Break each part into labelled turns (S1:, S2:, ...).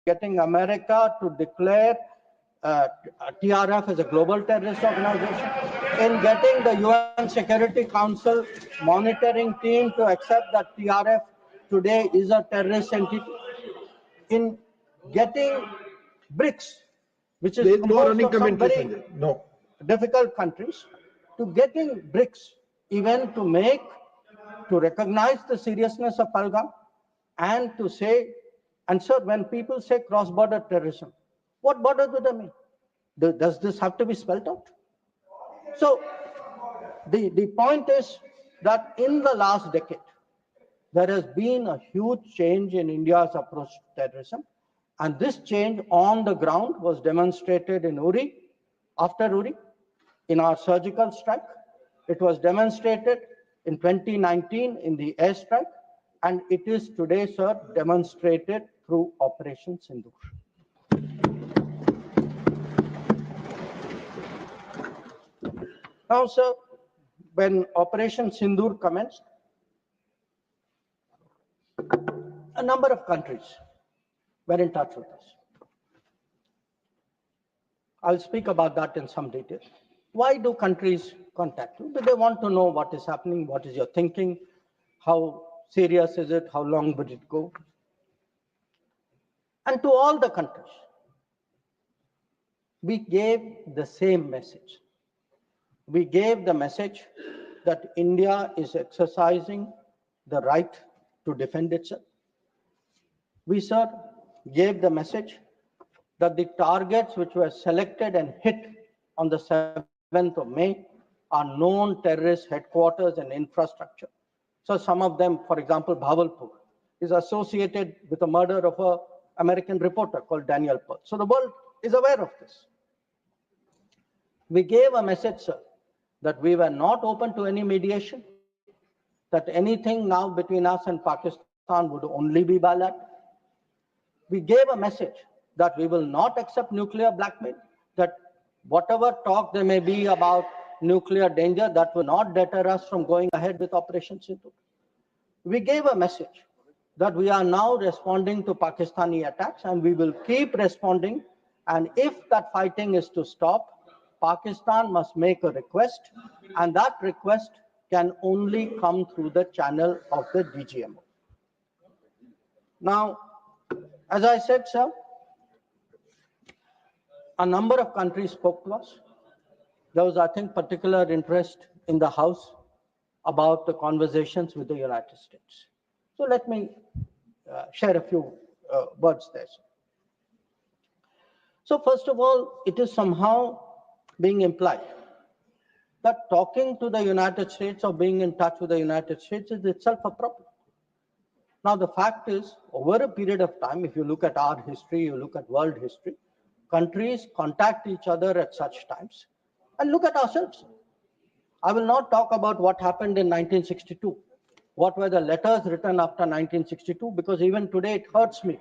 S1: getting America to declare TRF as a global terrorist organization, in getting the UN Security Council monitoring team to accept that TRF today is a terrorist entity, in getting BRICS, which is composed of some very difficult countries, to getting BRICS even to recognize the seriousness of Pahalgam and to say, and sir, when people say cross-border terrorism, what border do they mean? Does this have to be spelled out? So the point is that in the last decade, there has been a huge change in India's approach to terrorism. And this change on the ground was demonstrated in Uri, after Uri, in our surgical strike. It was demonstrated in 2019 in the airstrike. And it is today, sir, demonstrated through Operation Sindoor. Now, sir, when Operation Sindoor commenced, a number of countries were in touch with us. I'll speak about that in some detail. Why do countries contact you? Because they want to know what is happening, what is your thinking, how serious is it, how long would it go? And to all the countries, we gave the same message. We gave the message that India is exercising the right to defend itself. We, sir, gave the message that the targets which were selected and hit on the 7th of May are known terrorist headquarters and infrastructure. So some of them, for example, Bhavalpur, is associated with the murder of an American reporter called Daniel Pearl. So the world is aware of this. We gave a message, sir, that we were not open to any mediation, that anything now between us and Pakistan would only be bilateral. We gave a message that we will not accept nuclear blackmail, that whatever talk there may be about nuclear danger, that will not deter us from going ahead with Operation Sindoor. We gave a message that we are now responding to Pakistani attacks and we will keep responding. And if that fighting is to stop, Pakistan must make a request, and that request can only come through the channel of the DGMO. Now, as I said, sir, a number of countries spoke to us. There was, I think, particular interest in the House about the conversations with the United States. So let me share a few words there. So first of all, it is somehow being implied that talking to the United States or being in touch with the United States is itself a problem. Now, the fact is, over a period of time, if you look at our history, you look at world history, countries contact each other at such times. And look at ourselves. I will not talk about what happened in 1962. What were the letters written after 1962? Because even today it hurts me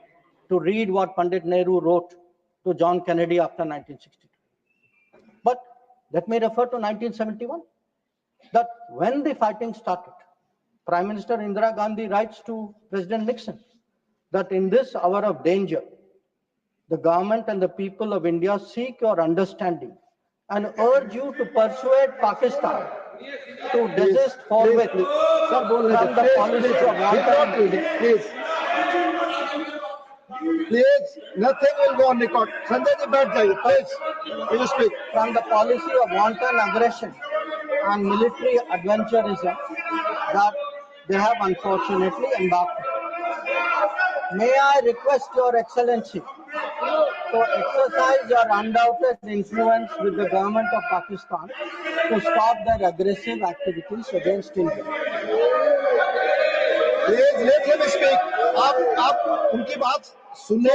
S1: to read what Pandit Nehru wrote to John Kennedy after 1962. But let me refer to 1971. That when the fighting started, Prime Minister Indira Gandhi writes to President Nixon that in this hour of danger, the government and the people of India seek your understanding and urge you to persuade Pakistan to desist forthwith from the policy of wanton.
S2: Please, nothing will go on record. Sanjay ji, baith jaiye, please. You speak.
S1: From the policy of wanton aggression and military adventurism that they have unfortunately embarked on. May I request Your Excellency to exercise your undoubted influence with the government of Pakistan to stop their aggressive activities against India.
S2: Please let him speak. आप उनकी बात सुने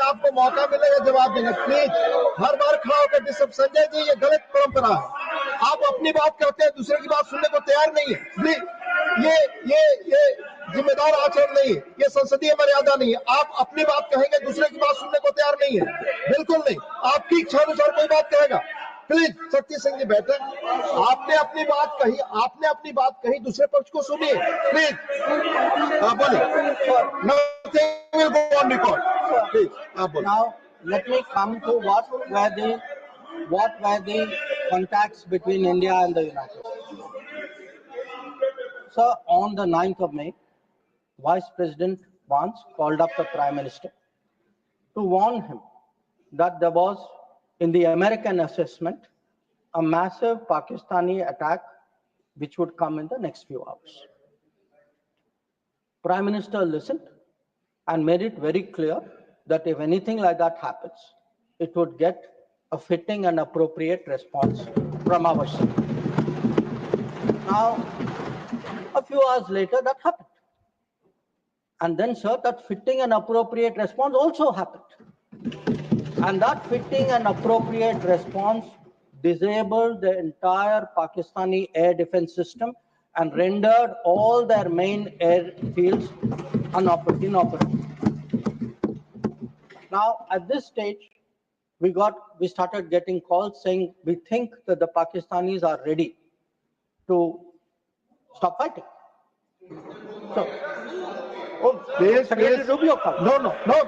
S2: आपको मौका मिलेगा जवाब देने. Please हर बार खड़ा होकर डिस्टर्ब. संजय जी, ये गलत परंपरा है. आप अपनी बात कहते हैं, दूसरे की बात सुनने को तैयार नहीं है. प्लीज ये जिम्मेदार आचरण नहीं है. ये संसदीय मर्यादा नहीं है. आप अपनी बात कहेंगे, दूसरे की बात सुनने को तैयार नहीं है. बिल्कुल नहीं. आपकी इच्छा अनुसार कोई बात कहेगा. प्लीज शक्ति सिंह जी बैठे. आपने अपनी बात कही, दूसरे पक्ष को सुनिए. प्लीज बोलिए. will go on record. Please, आप बोलो.
S1: Now, let me come to what were the contacts between India and the United States. So, on the 9th of May, Vice President Vance called up the Prime Minister to warn him that there was, in the American assessment, a massive Pakistani attack which would come in the next few hours. Prime Minister listened and made it very clear that if anything like that happens, it would get a fitting and appropriate response from our side. Now, a few hours later, that happened. And then, sir, that fitting and appropriate response also happened. And that fitting and appropriate response disabled the entire Pakistani air defense system and rendered all their main airfields inoperable. Now, at this stage, we started getting calls saying we think that the Pakistanis are ready to stop fighting. So,
S2: Please,
S1: Secretary
S2: please.
S1: Rubio called.
S2: No,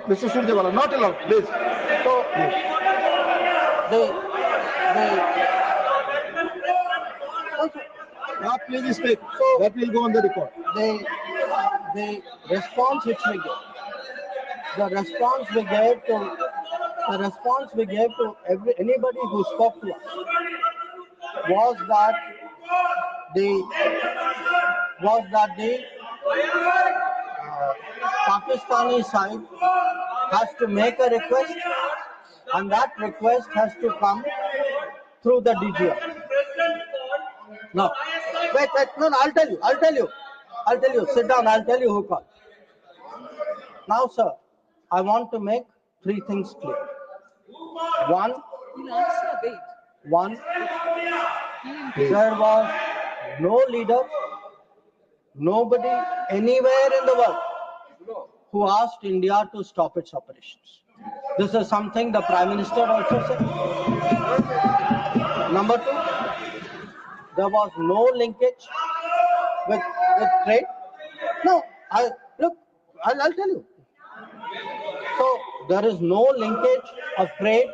S2: Mr. Surjewala, not allowed. Please.
S1: So,
S2: Please speak. So that will go on the record.
S1: the response which we gave, anybody who spoke to us was that the Pakistani side has to make a request, and that request has to come through the DGM. No, wait, no, I'll tell you. Sit down, I'll tell you who called. Now, sir, I want to make three things clear. One, there was no leader, nobody anywhere in the world who asked India to stop its operations. This is something the Prime Minister also said. Number two, there was no linkage with trade. No, I'll tell you. So there is no linkage of trade.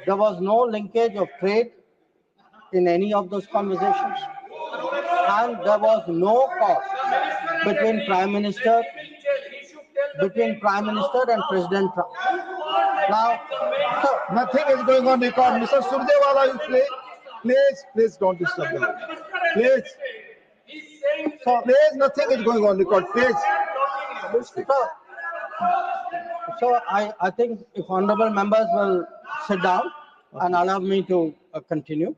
S1: There was no linkage of trade in any of those conversations. And there was no call between Prime Minister and President Trump. Now, so
S2: nothing is going on record. Mr. Surjewala, please don't disturb them. Please. Please, nothing is going on record. Please.
S1: So I think if honorable members will sit down and allow me to continue.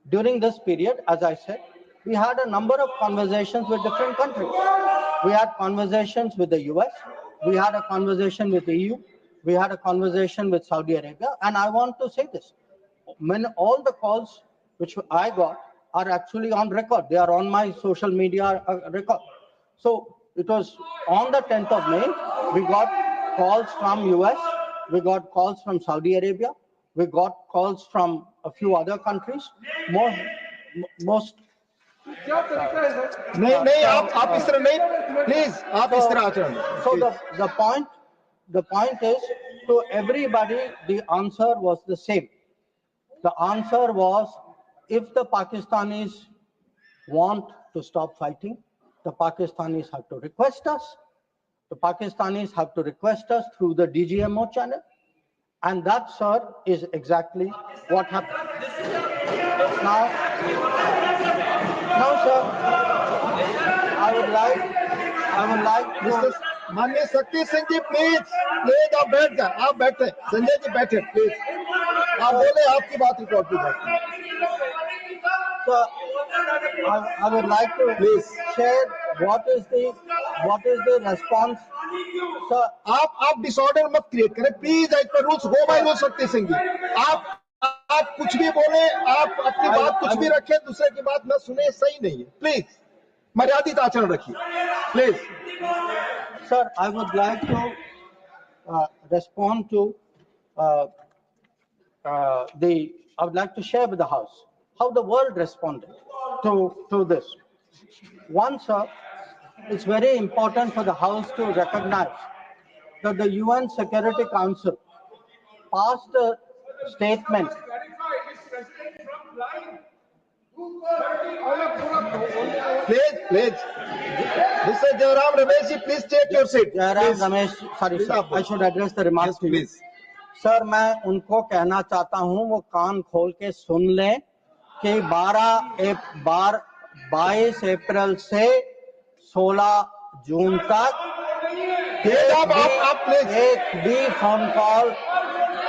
S1: During this period, as I said, we had a number of conversations with different countries. We had conversations with the US, we had a conversation with the EU, we had a conversation with Saudi Arabia, and I want to say this. All the calls which I got are actually on record. They are on my social media record. So it was on the 10th of May, we got calls from US, we got calls from Saudi Arabia, we got calls from a few other countries. Most
S2: नहीं आप इस तरह नहीं please आप इस तरह आचरण
S1: So the point is, to everybody the answer was the same. The answer was, if the Pakistanis want to stop fighting, the Pakistanis have to request us. The Pakistanis have to request us through the DGMO channel. And that, sir, is exactly what happened. Now, sir, I would like
S2: Mr. माननीय शक्ति सिंह जी please आप बैठ जाए आप बैठे संजय जी बैठे please आप बोले आपकी बात रिकॉर्ड की जाती है
S1: So, I would like to
S2: Please.
S1: share what is the response. So,
S2: आप डिसऑर्डर मत क्रिएट करें please as per rules go by rules Shakti Singh जी आप कुछ भी बोले आप अपनी बात कुछ भी रखें दूसरे की बात न सुने सही नहीं है प्लीज मर्यादित आचरण रखिए please
S1: sir, I would like to respond to I would like to share with the House how the world responded to this. One, sir, it's very important for the House to recognize that the UN Security Council passed a statement.
S2: Please. Mr. Jairam Ramesh, please take your seat.
S1: Jairam
S2: Please.
S1: Ramesh, sorry
S2: Please,
S1: sir, I should address the remarks
S2: Yes,
S1: to you.
S2: please.
S1: Sir मैं उनको कहना चाहता हूं वो कान खोल के सुन लें कि 22 अप्रैल से 16 जून तक
S2: आप प्लीज
S1: एक भी फोन कॉल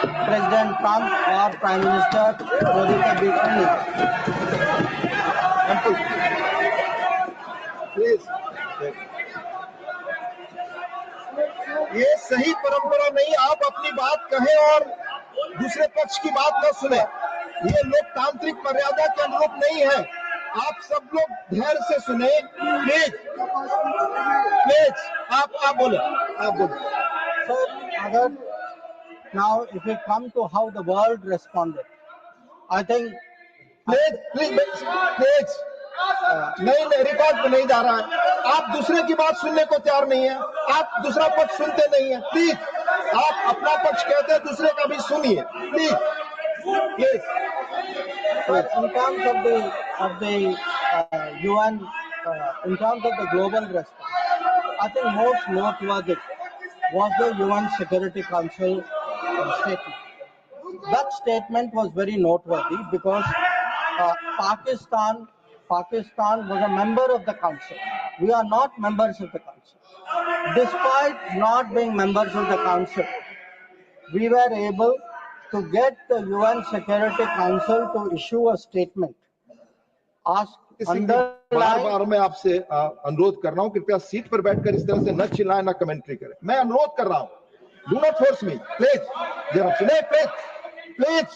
S1: प्रेसिडेंट ट्रंप और प्राइम मिनिस्टर मोदी के बीच में नहीं।
S2: प्लीज, ये सही परंपरा नहीं। आप अपनी बात कहें और दूसरे पक्ष की बात न सुने, ये लोकतांत्रिक मर्यादा के अनुरूप नहीं है। आप सब लोग धैर्य से सुने। प्लीज आप बोले।
S1: Sir, अगर now if we come to how the world responded, I think
S2: please नहीं, रिकॉर्ड पे नहीं जा रहा है। आप दूसरे की बात सुनने को तैयार नहीं है, आप दूसरा पक्ष सुनते नहीं है। प्लीज, आप अपना पक्ष कहते हैं, दूसरे का भी सुनिए। Please
S1: in terms of the UN, in terms of the global response, I think most noteworthy was the UN Security Council statement. That statement was very noteworthy because Pakistan was a member of the council. We are not members of the council. Despite not being members of the council, we were able to get the UN Security Council to issue a statement.
S2: बार मैं आपसे अनुरोध कर रहा हूं, कृपया seat पर बैठकर इस तरह से न चिल्लाएं, न कमेंट्री करें। मैं अनुरोध कर रहा हूं, do not force me. Please जरा सुने। प्लीज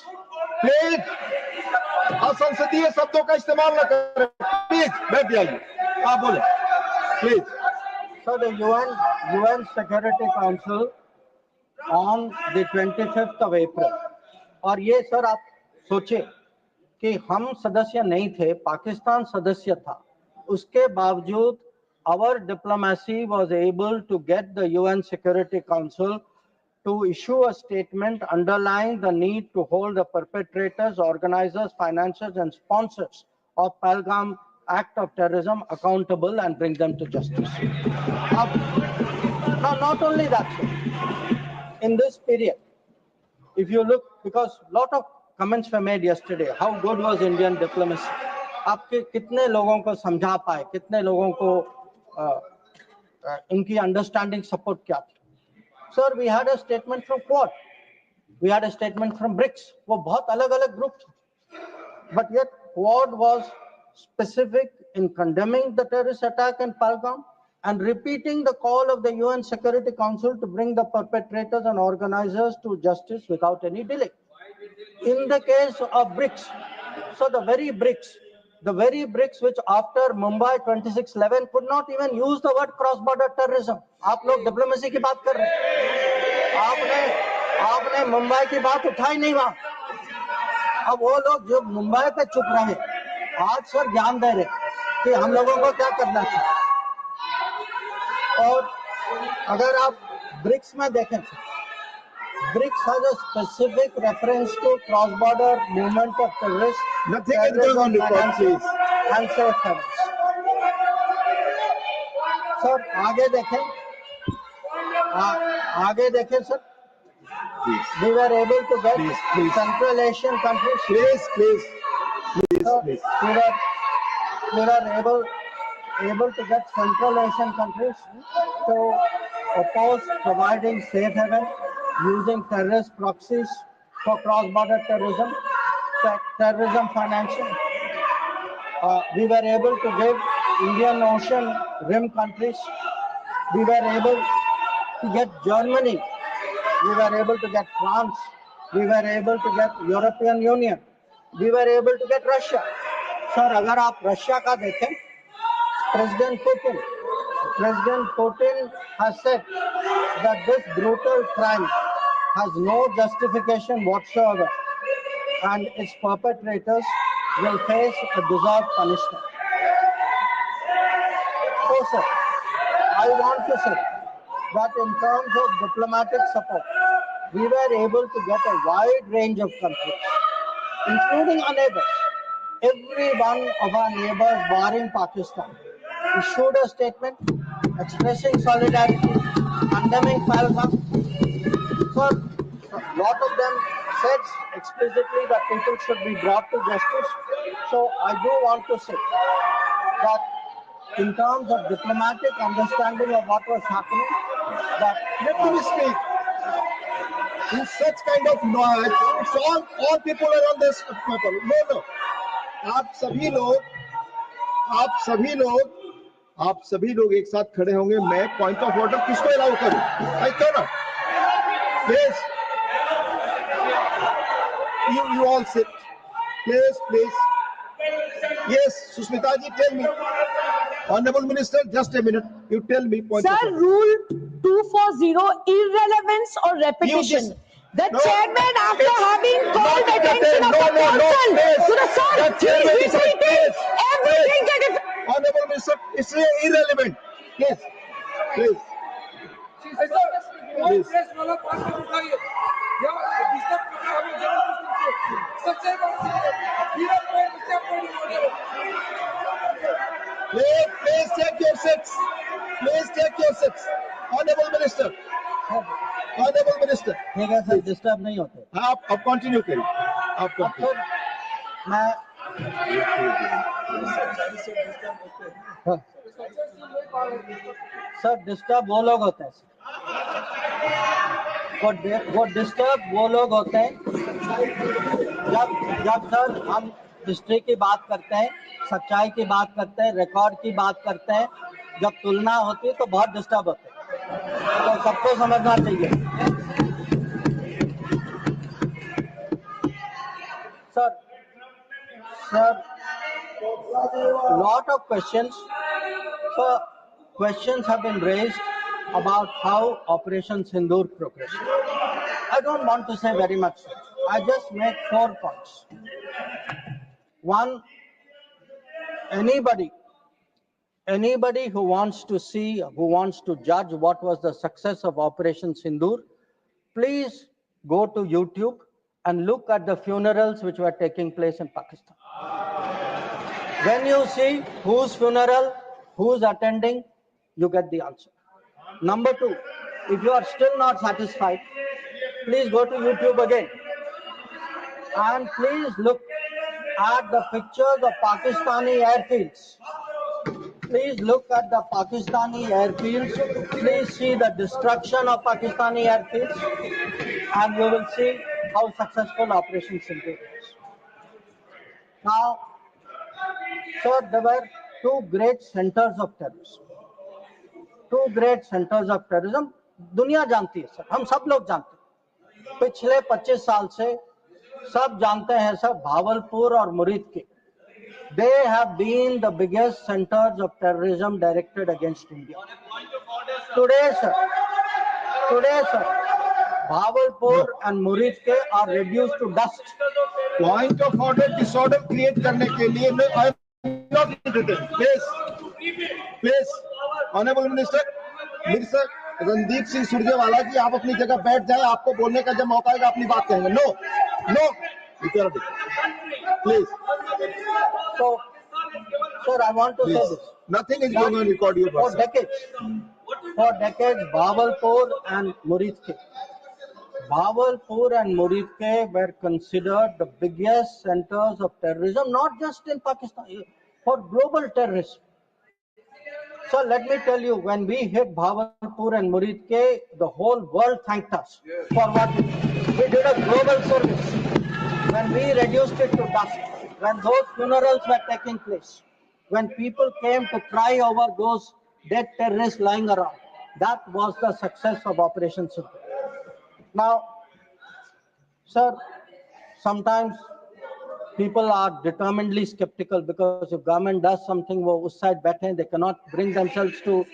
S2: असंसदीय शब्दों का इस्तेमाल न करें। प्लीज बैठ जाइए, आप बोले please.
S1: So the UN Security Council on the 25th of April, और ये सर आप सोचे कि हम सदस्य नहीं थे, पाकिस्तान सदस्य था, उसके बावजूद our diplomacy was able to get the UN Security Council to issue a statement underlying the need to hold the perpetrators, organizers, financiers and sponsors of Pahalgam act of terrorism accountable and bring them to justice. Now, not only that, sir, in this period, if you look, because a lot of comments were made yesterday, how good was Indian diplomacy? आपके कितने लोगों को समझा पाए, कितने लोगों को इनकी अंडरस्टैंडिंग सपोर्ट क्या थी? Sir, we had a statement from Quad, we had a statement from BRICS, वो बहुत अलग-अलग ग्रुप थे, but yet Quad was specific in condemning the terrorist attack in Pahalgam and repeating the call of the UN Security Council to bring the perpetrators and organizers to justice without any delay. In the case of BRICS, so the very BRICS which after Mumbai 26/11 could not even use the word cross-border terrorism. आप लोग diplomacy की बात कर रहे हैं, आपने मुंबई की बात उठाई नहीं वहां। अब वो लोग जो मुंबई पे चुप रहे, आज सर ज्ञान दे रहे कि हम लोगों को क्या करना चाहिए। और अगर आप ब्रिक्स में देखें, BRICS has a specific reference to cross-border movement of terrorists,
S2: Nothing is going on record, please.
S1: And safe havens. Sir आगे देखें sir, we were able to get Central Asian countries.
S2: Please.
S1: We were able to get Central Asian countries to oppose providing safe haven using terrorist proxies for cross-border terrorism financing. We were able to give Indian Ocean rim countries. We were able to get Germany. We were able to get France. We were able to get European Union. We were able to get Russia. Sir, अगर आप Russia का देखें, President Putin has said that this brutal crime has no justification whatsoever and its perpetrators will face a deserved punishment. So, sir, I want to say that in terms of diplomatic support, we were able to get a wide range of countries, including our neighbors. Every one of our neighbors, barring Pakistan, issued a statement expressing solidarity, condemning Pahalgam. So, a lot of them said explicitly that people should be brought to justice. So, I do want to say that in terms of diplomatic understanding of what was happening, that
S2: Let me speak. In such kind of noise, it's all people are on this people. No. आप सभी लोग एक साथ खड़े होंगे. मैं point of order किसको allow करूं? I can not. Please, you all sit. Please. Yes, Sushmita ji, tell me. Honorable Minister, just a minute. You tell me. Point
S3: Sir, Rule 240, irrelevance or repetition. The chairman, after having called attention of the council to the sir, he is repeating everything that is.
S2: Honorable Minister, it's irrelevant. Please. Please take your seats. Honorable Minister.
S1: ठीक है sir, disturb नहीं होते.
S2: आप अब continue करिए. आप
S1: sir, मैं sir disturb वो लोग होते हैं. वो डिस्टर्ब वो लोग होते हैं जब सर हम हिस्ट्री की बात करते हैं, सच्चाई की बात करते हैं, रिकॉर्ड की बात करते हैं, जब तुलना होती है तो बहुत डिस्टर्ब होते हैं. तो सबको समझना चाहिए. Sir lot of questions. So questions have been raised about how Operation Sindoor progressed. I don't want to say very much. I just make 4 points. One, anybody who wants to see, who wants to judge what was the success of Operation Sindoor, please go to YouTube and look at the funerals which were taking place in Pakistan. When you see whose funeral, who's attending, you get the answer. Number 2, if you are still not satisfied, please go to YouTube again and please look at the pictures of Pakistani airfields. Please look at the Pakistani airfields. Please see the destruction of Pakistani airfields and you will see how successful Operation Sindoor is. Now, sir, there were 2 great centers of terrorism. 2 great centers of terrorism. दुनिया जानती है sir, हम सब लोग जानते हैं. पिछले 25 साल से सब जानते हैं सर, भावलपुर और मुरीद के. They have been the biggest centers of terrorism directed against India. Today, sir, Bahawalpur and Murid ke are reduced to dust.
S2: Point of order, disorder create करने के लिए I am not entertaining. Please, Honorable Minister, Randeep Singh Surjewala जी, आप अपनी जगह बैठ जाए. आपको बोलने का जब मौका आएगा अपनी बात कहेंगे. No, please.
S1: So, sir, I want to say this.
S2: Nothing is going on record your
S1: For decades, Bahawalpur and Murid ke were considered the biggest centers of terrorism, not just in Pakistan, for global terrorism. So let me tell you, when we hit Bahawalpur and Murid ke, the whole world thanked us for what we did. We did a global service. When we reduced it to dust, when those funerals were taking place, when people came to cry over those dead terrorists lying around, that was the success of Operation Sindoor. Now, sir, sometimes people are determinedly skeptical because if government does something, wo us side baithe, they cannot bring themselves to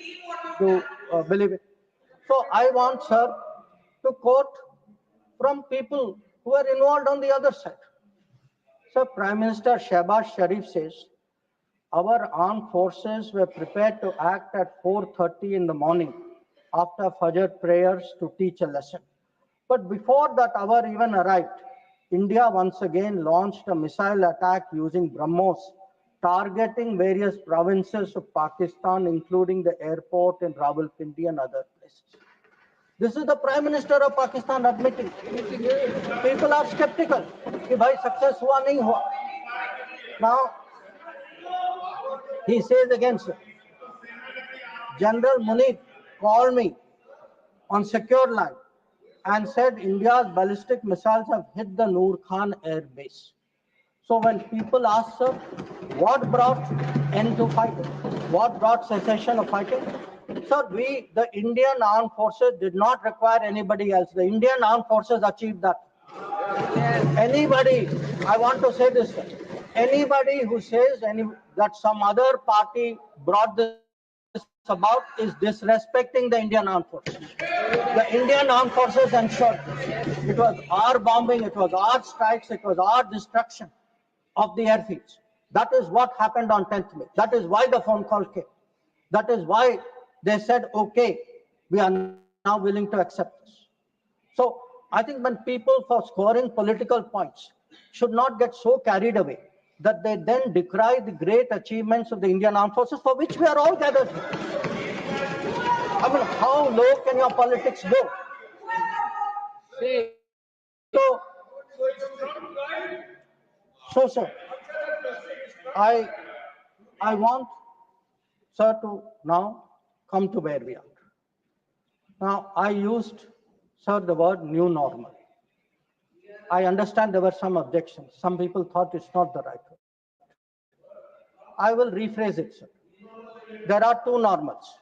S1: believe it. So I want, sir, to quote from people who are involved on the other side. So Prime Minister Shehbaz Sharif says, our armed forces were prepared to act at 4:30 in the morning after Fajr prayers to teach a lesson. But before that hour even arrived, India once again launched a missile attack using BrahMos, targeting various provinces of Pakistan, including the airport in Rawalpindi and other places. This is the Prime Minister of Pakistan admitting. People are skeptical कि भाई success हुआ नहीं हुआ. Now he says again, sir, General Munir called me on secure line and said India's ballistic missiles have hit the Noor Khan air base. So when people ask, sir, what brought end to fighting? What brought cessation of fighting? Sir, the Indian armed forces did not require anybody else. The Indian armed forces achieved that. Anybody, I want to say this, sir, anybody who says that some other party brought this about is disrespecting the Indian armed forces. The Indian armed forces ensured this. It was our bombing, it was our strikes, it was our destruction of the airfields. That is what happened on 10th May. That is why the phone call came. That is why they said, okay, we are now willing to accept this. So I think when people, for scoring political points, should not get so carried away that they then decry the great achievements of the Indian armed forces, for which we are all gathered here. I mean, how low can your politics go? So sir, I want, sir, to now come to where we are. Now, I used, sir, the word new normal. I understand there were some objections. Some people thought it's not the right word. I will rephrase it, sir. There are two normals.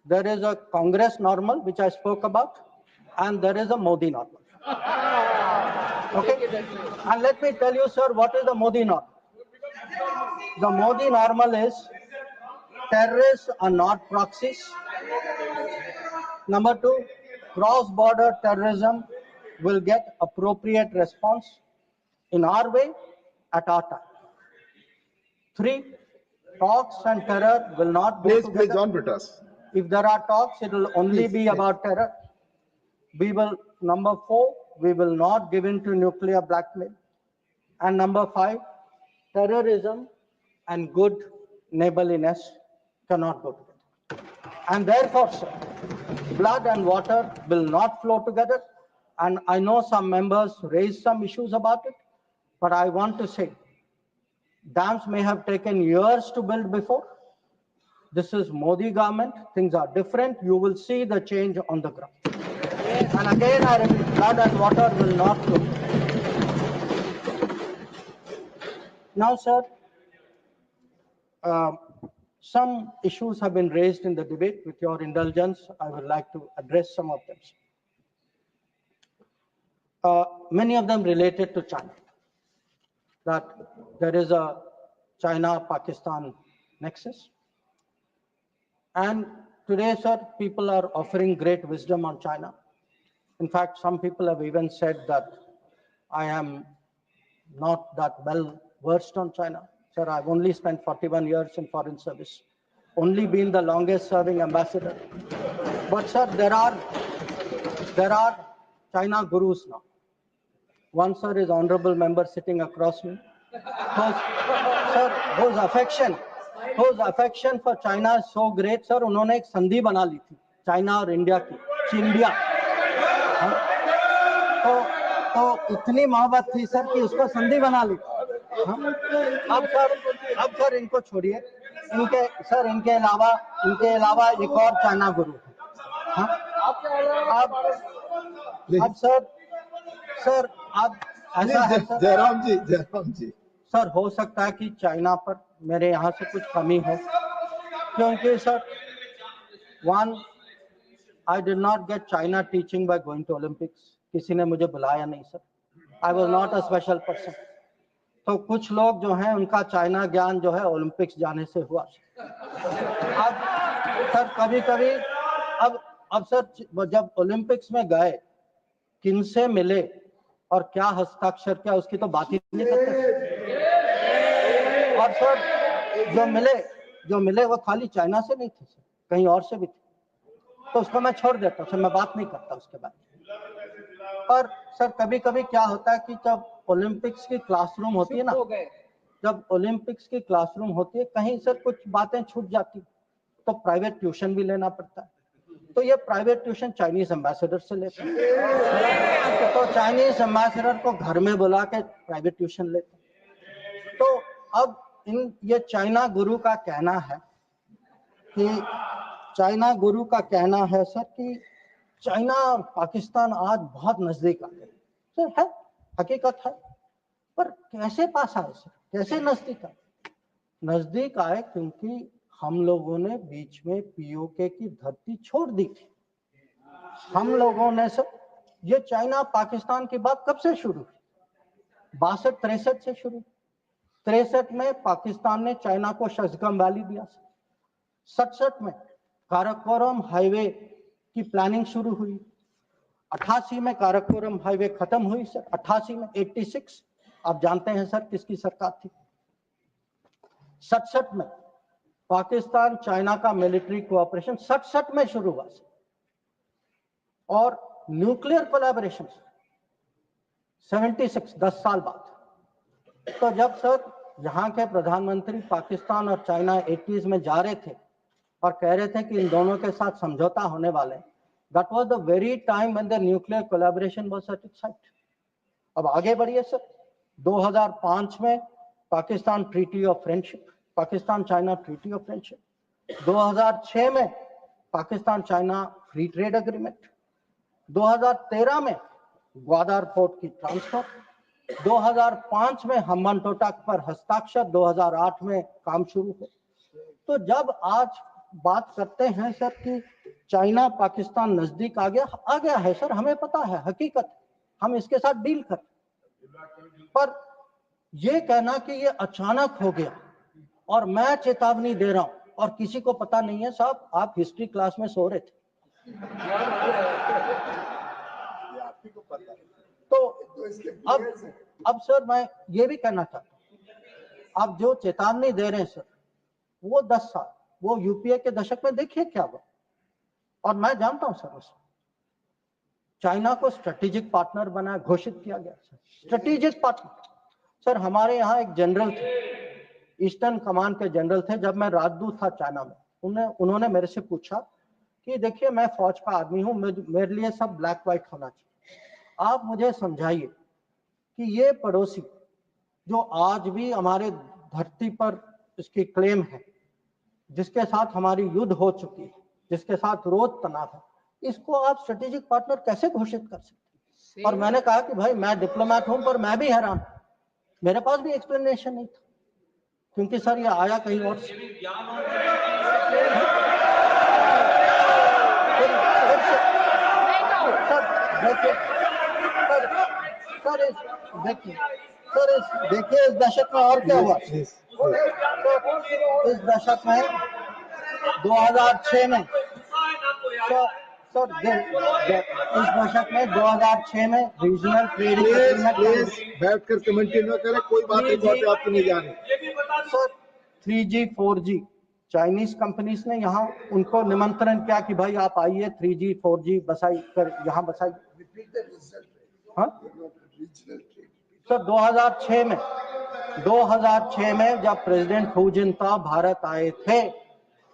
S1: There is a Congress normal, which I spoke about, and there is a Modi normal. Okay? And let me tell you, sir, what is the Modi normal? The Modi normal is terrorists are not proxies. Number two, cross-border terrorism will get appropriate response in our way at our time. Three, talks and terror will not go together.
S2: Please, John Britas.
S1: If there are talks, it will only be about terror. Number four, we will not give in to nuclear blackmail. And number five, terrorism and good neighborliness cannot go together. And therefore, sir, blood and water will not flow together. And I know some members raised some issues about it, but I want to say, dams may have taken years to build before. This is Modi government. Things are different. You will see the change on the ground. And again, I repeat, blood and water will not flow. Now, sir, some issues have been raised in the debate. With your indulgence, I would like to address some of them. Many of them related to China. That there is a China-Pakistan nexus. And today, sir, people are offering great wisdom on China. In fact, some people have even said that I am not that well versed on China. Sir, I've only spent 41 years in foreign service, only been the longest serving ambassador. But sir, there are China gurus now. One, sir, is honorable member sitting across me. Whose affection for China is so great, sir. उन्होंने एक संधि बना ली थी China और India की, चिंडिया. तो इतनी मोहब्बत थी सर कि उसको संधि बना ली. अब सर इनको छोड़िए. इनके अलावा एक और चाइना गुरु है. अब सर अब ऐसा है सर.
S2: जयराम जी
S1: सर, हो सकता है कि चाइना पर मेरे यहाँ से कुछ कमी हो, क्योंकि sir, one, I did not get China teaching by going to Olympics. किसी ने मुझे बुलाया नहीं sir. I was not a special person. तो कुछ लोग जो हैं उनका चाइना ज्ञान जो है ओलंपिक्स जाने से हुआ. अब सर कभी अब सर जब ओलंपिक्स में गए, किनसे मिले और क्या हस्ताक्षर किया, उसकी तो बात ही नहीं करते. और सर जो मिले वो खाली चाइना से नहीं थे सर, कहीं और से भी थे. तो उसको मैं छोड़ देता हूँ, सर मैं बात नहीं करता उसके बारे में। पर सर कभी कभी क्या होता है कि जब ओलंपिक्स की क्लासरूम होती है ना, जब ओलंपिक्स की क्लासरूम होती है, कहीं सर कुछ बातें छूट जाती तो प्राइवेट ट्यूशन भी लेना पड़ता है। तो ये प्राइवेट ट्यूशन चाइनीज एम्बेसडर से लेते हैं, तो चाइनीज एम्बेसडर को घर में बुला के प्राइवेट ट्यूशन लेते हैं। तो अब ये चाइना गुरु का कहना है कि सर कि चाइना पाकिस्तान आज बहुत नजदीक आ गए। सर है, हकीकत है, पर कैसे पास आए सर, कैसे नजदीक आए? नजदीक आए क्योंकि हम लोगों ने बीच में पीओके की धरती छोड़ दी थी। हम लोगों ने सर, ये चाइना पाकिस्तान की बात कब से शुरू हुई? 62-63 से शुरू। 63 में पाकिस्तान ने चाइना को शशगम वैली दिया। 67 में काराकोरम हाईवे की प्लानिंग शुरू हुई। 88 में काराकोरम हाईवे खत्म हुई सर। 88 में 86 आप जानते हैं सर किसकी सरकार थी। 67 में पाकिस्तान चाइना का मिलिट्री कोऑपरेशन 67 में शुरू हुआ सर। और न्यूक्लियर कोलैबोरेशन 76, 10 साल बाद। तो जब सर यहाँ के प्रधानमंत्री पाकिस्तान और चाइना 80s में जा रहे थे और कह रहे थे कि इन दोनों के साथ समझौता होने वाले, that was the very time when the nuclear collaboration was at its height. अब आगे बढ़िए सर, 2005 में Pakistan treaty of friendship, Pakistan China treaty of friendship. 2006 में Pakistan China free trade agreement. 2013 में ग्वादर पोर्ट की ट्रांसफर। 2005 में हम्बनटोटा पर हस्ताक्षर। 2008 में काम शुरू हो। तो जब आज बात करते हैं सर कि चाइना पाकिस्तान नजदीक आ गया है सर, हमें पता है, हकीकत, हम इसके साथ डील कर, पर ये कहना कि ये अचानक हो गया और मैं चेतावनी दे रहा हूं और किसी को पता नहीं है, साहब आप हिस्ट्री क्लास में सो रहे थे। तो अब सर मैं ये भी कहना चाहता हूं, आप जो चेतावनी दे रहे हैं सर, वो 10 साल, वो यूपीए के दशक में देखिए क्या हुआ। और मैं जानता हूं सर, उसमें चाइना को स्ट्रेटेजिक पार्टनर बना, घोषित किया गया सर, स्ट्रेटेजिक पार्टनर। सर हमारे यहाँ एक जनरल थे, ईस्टर्न कमांड के जनरल थे, जब मैं राजदूत था चाइना में, उन्होंने मेरे से पूछा कि देखिए मैं फौज का आदमी हूं, मेरे लिए सब ब्लैक व्हाइट होना चाहिए, आप मुझे समझाइए कि ये पड़ोसी जो आज भी हमारे धरती पर इसकी क्लेम है, जिसके साथ हमारी युद्ध हो चुकी है, जिसके साथ रोज तनाव है, इसको आप स्ट्रेटेजिक पार्टनर कैसे घोषित कर सकते? और मैंने कहा कि भाई मैं डिप्लोमेट हूं, पर मैं भी हैरान, मेरे पास भी एक्सप्लेनेशन नहीं था, क्योंकि सर ये आया कहीं और से। देखिए इस दशक में और क्या हुआ। इस दशक में 2006 में इस दशक में 2006 में रीजनल ट्रेडिंग एग्रीमेंट,
S2: बैठकर कमेंट्री न करें, कोई बात नहीं आपको नहीं जाने।
S1: Sir 3G 4G Chinese companies ने यहाँ उनको निमंत्रण किया कि भाई आप आइए, 3G 4G बसाई कर यहाँ बसाई। हाँ सर 2006 में जब प्रेसिडेंट हू जिनताओ भारत आए थे,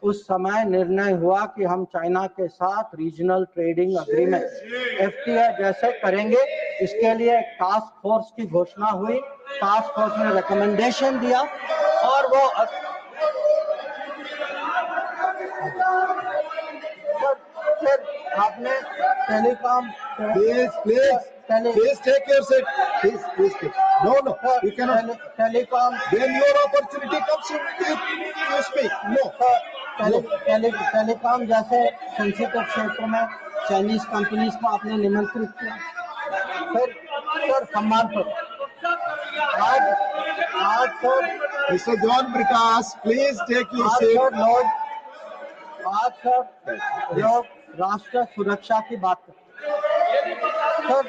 S1: उस समय निर्णय हुआ कि हम चाइना के साथ रीजनल ट्रेडिंग एग्रीमेंट FTA जैसे करेंगे। इसके लिए टास्क फोर्स की घोषणा हुई, टास्क फोर्स ने रिकमेंडेशन दिया और वो फिर आपने telecom,
S2: Please take your seat. Please take. No, you cannot.
S1: Telecom,
S2: When your opportunity comes, you speak. No.
S1: Telecom जैसे सेंसिटिव क्षेत्र में चाइनीज कंपनीज को आपने निमंत्रित किया। फिर सर सम्मान पर आज sir
S2: Mr. John Prakash, please take your seat.
S1: आज सर लोग राष्ट्र सुरक्षा की बात करते हैं। सर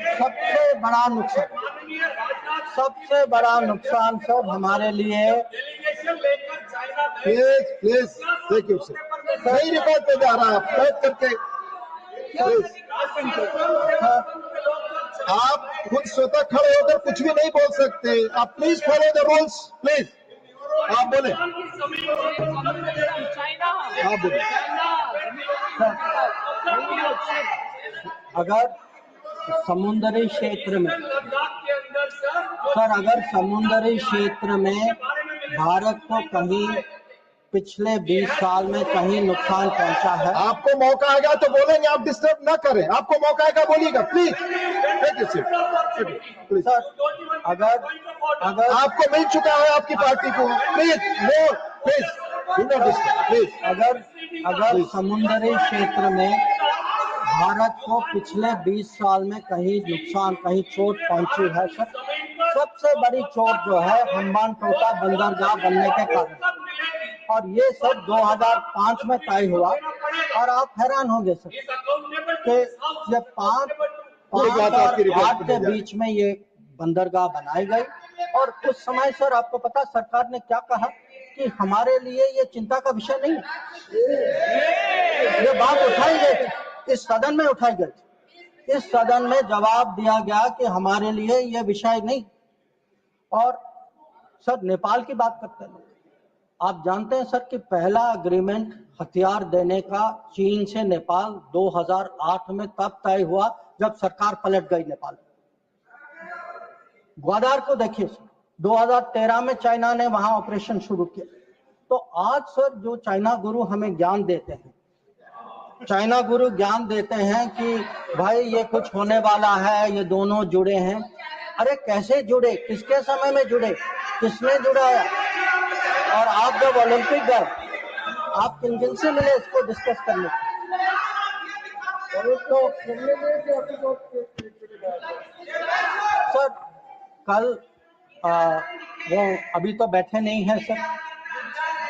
S1: सबसे बड़ा नुकसान सर हमारे लिए।
S2: Please take your seat. सही रिकॉर्ड पे जा रहा है, आप करके आप खुद स्वतः खड़े होकर कुछ भी नहीं बोल सकते। आप please follow the rules, please. आप बोले, आप बोले।
S1: अगर समुद्री क्षेत्र में सर, अगर समुद्री क्षेत्र में भारत को कहीं पिछले 20 साल में कहीं नुकसान पहुंचा है,
S2: आपको मौका आएगा तो बोलेंगे, आप डिस्टर्ब ना करें। आपको मौका आएगा बोलिएगा, प्लीज।
S1: सर, अगर अगर
S2: आपको मिल चुका है आपकी पार्टी को, प्लीज नो, प्लीज प्लीज।
S1: अगर समुद्री क्षेत्र में भारत को पिछले 20 साल में कहीं नुकसान, कहीं चोट पहुंची है सर, सबसे बड़ी चोट जो है हम्बान टोटा बंदरगाह बनने के कारण, और ये सब 2005 में तय हुआ। और आप हैरान होंगे सर कि जब 5 और 8 के बीच में ये बंदरगाह बनाई गई, और उस समय सर आपको पता सरकार ने क्या कहा कि हमारे लिए ये चिंता का विषय नहीं है। ये बात उठाई गई, इस सदन में उठाई गई, इस सदन में जवाब दिया गया कि हमारे लिए ये विषय नहीं। और सर नेपाल की बात करते हैं, आप जानते हैं सर कि पहला एग्रीमेंट हथियार देने का चीन से नेपाल 2008 में तब तय हुआ जब सरकार पलट गई नेपाल। ग्वादार को देखिए सर, 2013 में चाइना ने वहां ऑपरेशन शुरू किया। तो आज सर जो चाइना गुरु हमें ज्ञान देते हैं, चाइना गुरु ज्ञान देते हैं कि भाई ये कुछ होने वाला है, ये दोनों जुड़े हैं। अरे कैसे जुड़े, किसके समय में जुड़े, किसने जुड़ाया? और आप जब ओलंपिक गए, आप किन किन से मिले इसको डिस्कस करने? तो सर कल वो अभी तो बैठे नहीं हैं सर,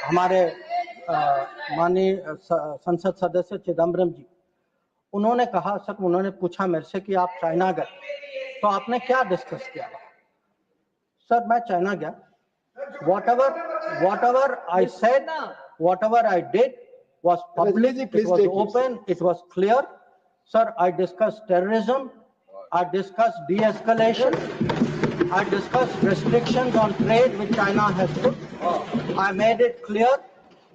S1: हमारे माननीय संसद सदस्य चिदम्बरम जी, उन्होंने कहा सर, उन्होंने पूछा मेरे से कि आप चाइना गए तो आपने क्या डिस्कस किया? सर मैं चाइना गया, whatever I said, whatever I did was public, it was open, it was clear. Sir, I discussed terrorism, I discussed de-escalation, I discussed restrictions on trade which China has put. I made it clear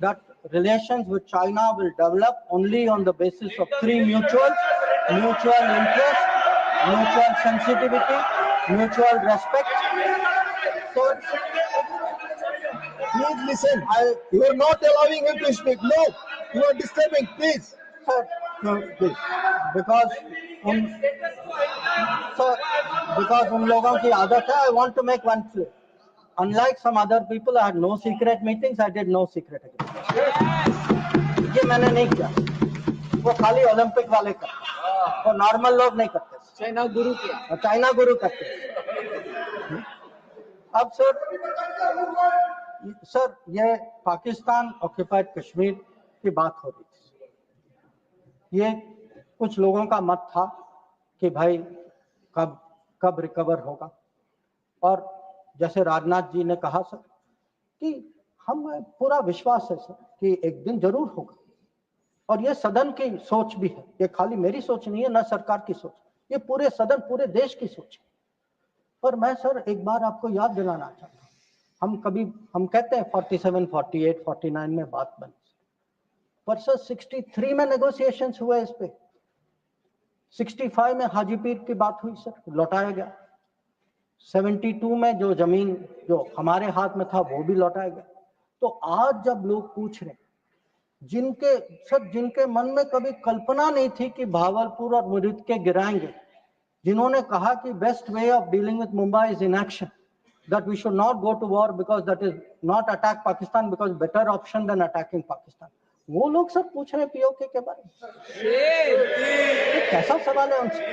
S1: that relations with China will develop only on the basis of 3 mutuals: mutual interest, mutual sensitivity, mutual respect. So,
S2: please listen. You are not allowing him to speak. No, you are disturbing. Please,
S1: sir, please. Because उन लोगों की आदत है. I want to make one clear. Unlike some other people, I had no secret meetings. I did no secret agreements. ये मैंने नहीं किया. वो खाली ओलंपिक वाले करते, वो नॉर्मल लोग नहीं करते. चाइना गुरु करते. अब सर ये पाकिस्तान ऑक्यूपाइड कश्मीर की बात हो रही थी. ये कुछ लोगों का मत था कि भाई कब रिकवर होगा, और जैसे राजनाथ जी ने कहा सर कि हम पूरा विश्वास है सर कि एक दिन जरूर होगा, और ये सदन की सोच भी है, ये खाली मेरी सोच नहीं है, ना सरकार की सोच, ये पूरे सदन, पूरे देश की सोच है. पर मैं सर एक बार आपको याद दिलाना चाहता हूँ, हम कहते हैं 47, 48, 49 में बात बनी, पर सर 63 में नेगोशिएशंस हुए इस पे. 65 में हाजीपीर की बात हुई सर, लौटाया गया. 72 में जो जमीन जो हमारे हाथ में था वो भी लौटाया गया. तो आज जब लोग पूछ रहे, जिनके मन में कभी कल्पना नहीं थी कि भावलपुर और मुरिद के गिराएंगे, जिन्होंने कहा कि best way of dealing with Mumbai is inaction, that we should not go to war because that is not attack Pakistan because better option than attacking Pakistan, वो लोग सब पूछ रहे पीओके के बारे में. कैसा सवाल है उनसे?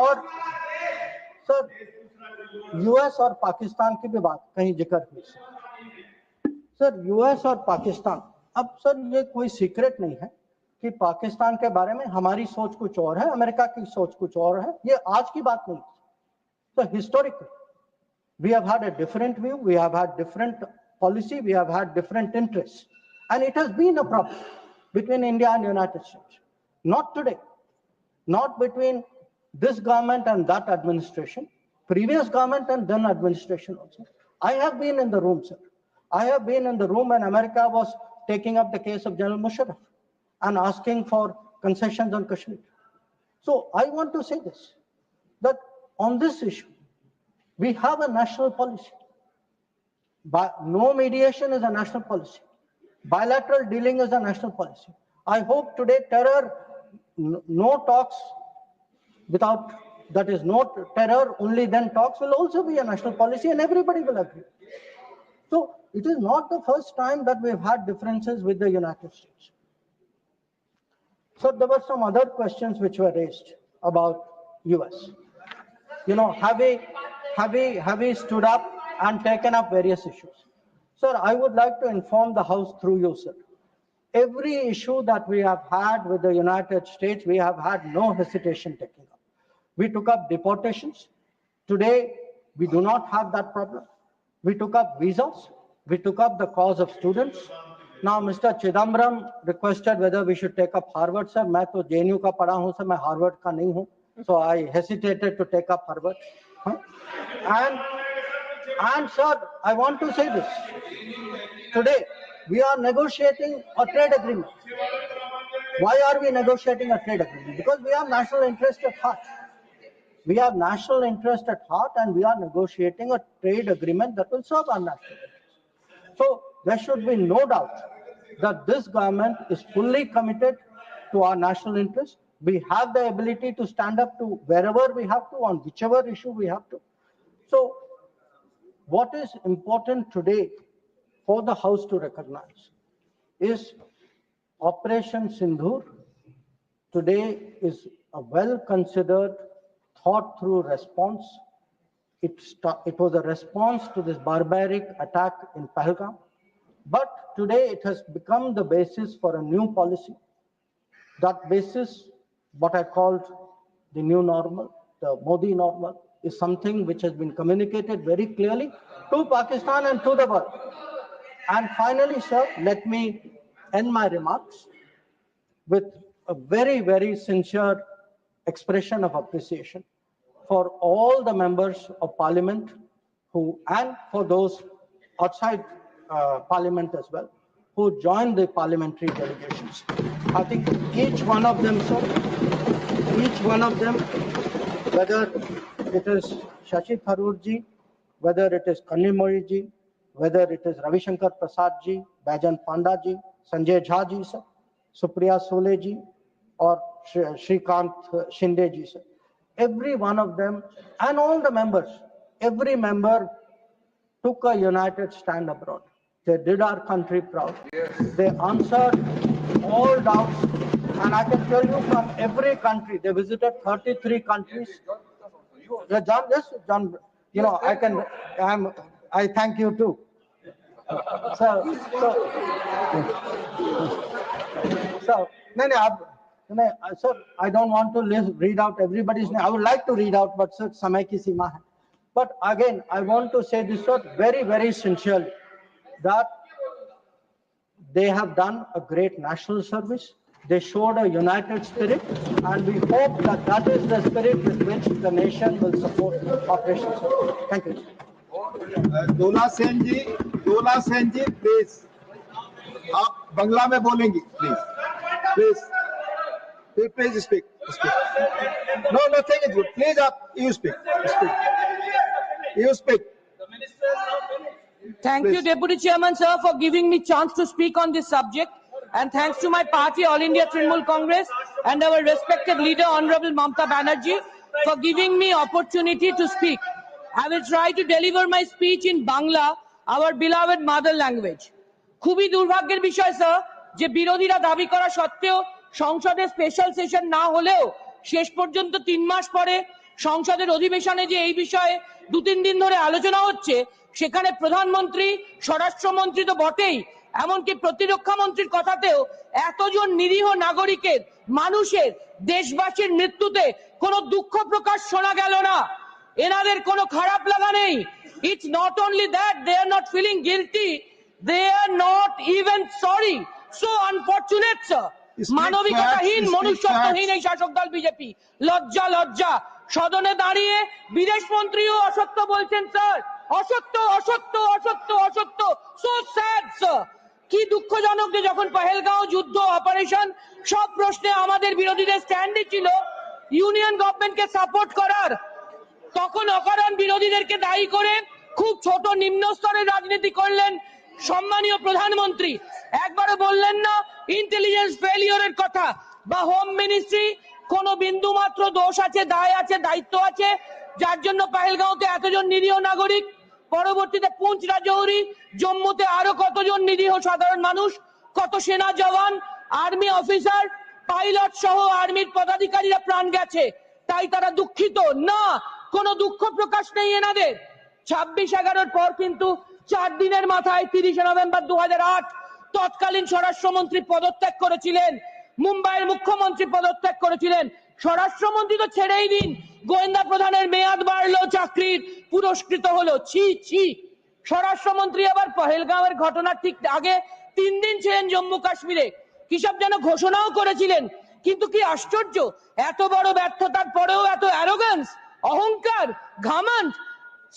S1: और सर यूएस और पाकिस्तान की भी बात कहीं जिक्र हुई सर. यूएस और पाकिस्तान, अब सर ये कोई सीक्रेट नहीं है कि पाकिस्तान के बारे में हमारी सोच कुछ और है, अमेरिका की सोच कुछ और है. ये आज की बात नहीं. So historically, we have had a different view, we have had different policy, we have had different interests, and it has been a problem between India and United States. Not today, not between this government and that administration, previous government and then administration also. I have been in the room, sir. I have been in the room when America was taking up the case of General Musharraf and asking for concessions on Kashmir. So I want to say this, that on this issue, we have a national policy. No mediation is a national policy. Bilateral dealing is a national policy. I hope today no talks without, that is no terror, only then talks will also be a national policy and everybody will agree. So it is not the first time that we've had differences with the United States. So there were some other questions which were raised about US. You know, have we stood up and taken up various issues? Sir, I would like to inform the House through you, sir. Every issue that we have had with the United States, we have had no hesitation taking up. We took up deportations. Today, we do not have that problem. We took up visas. We took up the cause of students. Now, Mr. Chidambaram requested whether we should take up Harvard, sir. मैं तो JNU का पढ़ा हूँ, sir. मैं Harvard का नहीं हूँ. So I hesitated to take up Harvard. And sir, I want to say this. Today, we are negotiating a trade agreement. Why are we negotiating a trade agreement? Because we have national interest at heart. We have national interest at heart and we are negotiating a trade agreement that will serve our national interest. So there should be no doubt that this government is fully committed to our national interest. We have the ability to stand up to wherever we have to, on whichever issue we have to. So what is important today for the House to recognize is Operation Sindoor today is a well-considered, thought-through response. It was a response to this barbaric attack in Pahalgam. But today it has become the basis for a new policy. That basis, what I called the new normal, the Modi normal, is something which has been communicated very clearly to Pakistan and to the world. And finally, sir, let me end my remarks with a very, very sincere expression of appreciation for all the members of Parliament and for those outside Parliament as well, who joined the parliamentary delegations. I think each one of them, sir, each one of them, whether it is Shashi Tharoor ji, whether it is Kanimori ji, whether it is Ravishankar Prasad ji, Baijan Panda ji, Sanjay Jha ji, sir, Supriya Sole ji, or Shrikant Shinde ji, sir. Every one of them and all the members, every member took a united stand abroad. They did our country proud. Yes. They answered all doubts. And I can tell you from every country, they visited 33 countries. Yeah, John, yes, John, you know, I thank you too. So, sir, I don't want to read out everybody's name. I would like to read out, but sir, samay ki seema hai. But again, I want to say this, sir, very, very sincerely, that they have done a great national service. They showed a united spirit, and we hope that that is the spirit with which the nation will support Operation Sindoor. Thank you.
S2: Dola Sen ji, please. आप बंगला में बोलेंगी, please speak. No, nothing is good. Please, you speak. You speak.
S3: Thank you, Deputy Chairman, sir, for giving me chance to speak on this subject. And thanks to my party, All India Trinamool Congress, and our respected leader, Honorable Mamata Banerjee, for giving me opportunity to speak. I will try to deliver my speech in Bangla, our beloved mother language. খুবই দুর্ভাগ্যের বিষয় sir যে বিরোধীরা দাবি করা সত্ত্বেও সংসদে special session না হলেও শেষ পর্যন্ত 3 মাস পরে সংসদের অধিবেশনে যে এই বিষয়ে 2-3 দিন ধরে আলোচনা হচ্ছে, সেখানে প্রধানমন্ত্রী, স্বরাষ্ট্রমন্ত্রী তো বটেই, এমনকি প্রতিরক্ষা মন্ত্রীর কথাতেও এতজন নিরীহ নাগরিকের, মানুষের, দেশবাসীর মৃত্যুতে কোনো দুঃখ প্রকাশ শোনা গেল না। এনাদের কোনো খারাপ লাগা নেই। It's not only that they are not feeling guilty, they are not even sorry. So unfortunate, sir. মানবিকতাহীন মনুষ্যত্বহীন এই শাসক দল বিজেপি। লজ্জা লজ্জা। সদনে দাঁড়িয়ে বিদেশ মন্ত্রীও অসত্য বলছেন স্যার, অসত্য অসত্য অসত্য অসত্য। So sad sir. কি দুঃখজনক যে যখন পহেলগাঁও যুদ্ধ অপারেশন সব প্রশ্নে আমাদের বিরোধীদের স্ট্যান্ডই ছিল ইউনিয়ন গভর্নমেন্টকে সাপোর্ট করার, তখন অকারণ বিরোধীদেরকে দায়ী করে খুব ছোট নিম্ন স্তরের রাজনীতি করলেন সম্মানীয় প্রধানমন্ত্রী। একবারও বললেন না ইন্টেলিজেন্স ফেলিওরের কথা বা হোম মিনিস্ট্রি কোনো বিন্দু মাত্র দোষ আছে, দায় আছে, দায়িত্ব আছে, যার জন্য পহেলগাঁওতে এতজন নিরীহ নাগরিক, পরবর্তীতে পুঞ্চ রাজৌরি, জম্মুতে আরো কতজন নিরীহ সাধারণ মানুষ, কত সেনা জওয়ান, আর্মি অফিসার, পাইলট সহ আর্মির পদাধিকারীরা প্রাণ গেছে, তাই তারা দুঃখিত না, কোনো দুঃখ প্রকাশ নেই এনাদের। 26/11 পর কিন্তু 4 দিনের মাথায় 30 নভেম্বর 2008 তৎকালীন স্বরাষ্ট্রমন্ত্রী পদত্যাগ করেছিলেন, মুম্বাইয়ের মুখ্যমন্ত্রী পদত্যাগ করেছিলেন। স্বরাষ্ট্রমন্ত্রী তো ছেড়েই দিন, গোয়েন্দা প্রধানের মেয়াদ বাড়লো, চাকরির পুরস্কৃত হলো। ছি ছি। স্বরাষ্ট্রমন্ত্রী আবার পহেলগাঁওয়ের ঘটনার ঠিক আগে 3 দিন ছিলেন জম্মু কাশ্মীরে, কি সব যেন ঘোষণাও করেছিলেন। কিন্তু কি আশ্চর্য, এত বড় ব্যর্থতার পরেও এত অ্যারোগ্যান্স, অহংকার, ঘামন্ড।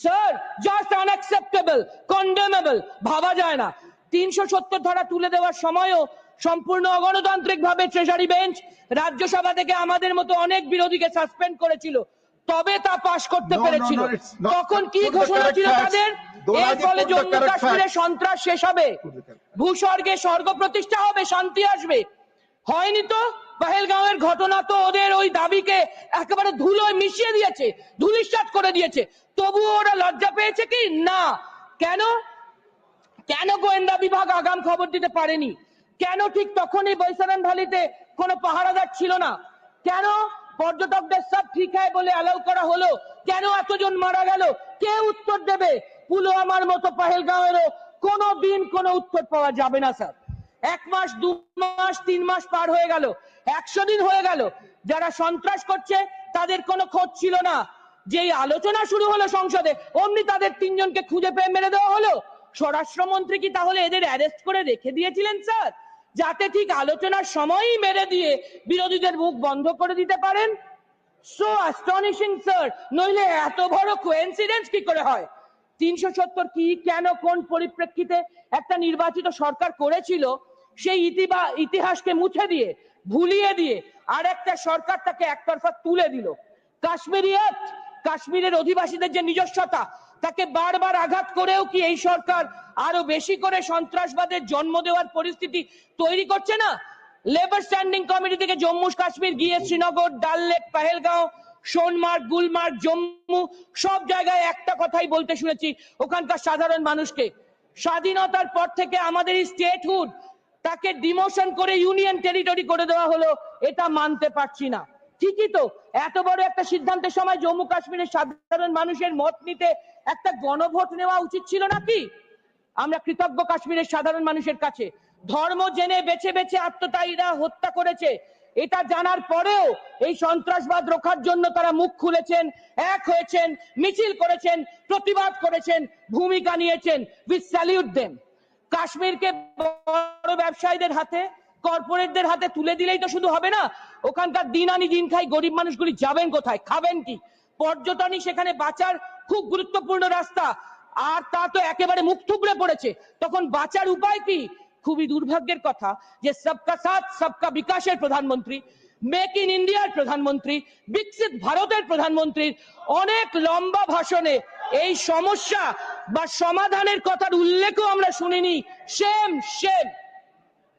S3: স্যার, জাস্ট আনঅ্যাকসেপ্টেবল, কন্ডেমেবল, ভাবা যায় না। 370 ধারা তুলে দেওয়ার সময়ও সম্পূর্ণ অগণতান্ত্রিক ভাবে ট্রেজারি বেঞ্চ রাজ্যসভা থেকে আমাদের মতো অনেক বিরোধীকে সাসপেন্ড করেছিল, তবে তা পাশ করতে পেরেছিল। তখন কি ঘোষণা ছিল তাদের? এর ফলে জম্মু কাশ্মীরে সন্ত্রাস শেষ হবে, ভূস্বর্গে স্বর্গ প্রতিষ্ঠা হবে, শান্তি আসবে। হয়নি তো। পহেলগাঁওয়ের ঘটনা তো ওদের ওই দাবিকে একেবারে ধুলোয় মিশিয়ে দিয়েছে, ধূলিসাৎ করে দিয়েছে। তবুও ওরা লজ্জা পেয়েছে কি না? কেন? কেন গোয়েন্দা বিভাগ আগাম খবর দিতে পারেনি? কেন ঠিক তখনই বৈশারান ভ্যালিতে কোনো পাহারাদার ছিল না? কেন পর্যটকদের সব ঠিক হয় বলে অ্যালাউ করা হলো? কেন এতজন মারা গেল? কে উত্তর দেবে? পুলওয়ামার মতো পহেলগাঁওয়েরও কোনো দিন কোনো উত্তর পাওয়া যাবে না স্যার। 1 মাস, 2 মাস, 3 মাস পার হয়ে গেল, 100 দিন হয়ে গেল, যারা সন্ত্রাস করছে তাদের কোনো খোঁজ ছিল না। যেই আলোচনা শুরু হলো সংসদে, অমনি তাদের 3 জনকে খুঁজে পেয়ে মেরে দেওয়া হলো। স্বরাষ্ট্রমন্ত্রী কি তাহলে এদের অ্যারেস্ট করে রেখে দিয়েছিলেন স্যার, যাতে ঠিক আলোচনার সময়ই মেরে দিয়ে বিরোধীদের মুখ বন্ধ করে দিতে পারেন? So astonishing sir. নইলে এত বড় কোইন্সিডেন্স কি করে হয়? 370 কি, কেন, কোন পরিপ্রেক্ষিতে একটা নির্বাচিত সরকার করেছিল, সেই ইতিহাসকে মুছে দিয়ে, ভুলিয়ে দিয়ে আর একটা সরকার তাকে একতরফা তুলে দিল। কাশ্মীরিয়াত, কাশ্মীরের অধিবাসীদের যে নিজস্বতা, তাকে বারবার আঘাত করেও কি এই সরকার আরো বেশি করে সন্ত্রাসবাদের জন্ম দেওয়ার পরিস্থিতি তৈরি করছে না? লেবার স্ট্যান্ডিং কমিটি থেকে জম্মু কাশ্মীর গিয়ে শ্রীনগর, ডাল লেক, পহেলগাঁও, সোনমার্গ, গুলমার্গ, জম্মু সব জায়গায় একটা কথাই বলতে শুনেছি ওখানকার সাধারণ মানুষকে, স্বাধীনতার পর থেকে আমাদের এই স্টেটহুড তাকে ডিমোশন করে ইউনিয়ন টেরিটরি করে দেওয়া হলো, এটা মানতে পারছি না। ঠিকই তো, এত বড় একটা সিদ্ধান্তের সময় জম্মু কাশ্মীরের সাধারণ মানুষের মত নিতে একটা গণভোট নেওয়া উচিত ছিল নাকি? আমরা কৃতজ্ঞ কাশ্মীরের সাধারণ মানুষের কাছে। ধর্ম জেনে বেছে বেছে আত্মতায়ীরা হত্যা করেছে, এটা জানার পরেও এই সন্ত্রাসবাদ রোখার জন্য তারা মুখ খুলেছেন, এক হয়েছেন, মিছিল করেছেন, প্রতিবাদ করেছেন, ভূমিকা নিয়েছেন। We salute them. কাশ্মীরকে বড় ব্যবসায়ীদের হাতে, কর্পোরেটদের হাতে তুলে দিলেই তো শুধু হবে না, ওখানকার দিন আনি দিন খাই গরিব মানুষগুলি যাবেন কোথায়, খাবেন কি? পর্যটনই সেখানে বাঁচার খুব গুরুত্বপূর্ণ রাস্তা, আর তা তো একেবারে মুখ থুবড়ে পড়েছে। তখন বাঁচার উপায় কি? খুবই দুর্ভাগ্যের কথা যে সবকা সাথ সবকা বিকাশের প্রধানমন্ত্রী, মেক ইন ইন্ডিয়ার প্রধানমন্ত্রী, বিকশিত ভারতের প্রধানমন্ত্রীর অনেক লম্বা ভাষণে এই সমস্যা বা সমাধানের কথার উল্লেখও আমরা শুনিনি। Shame shame.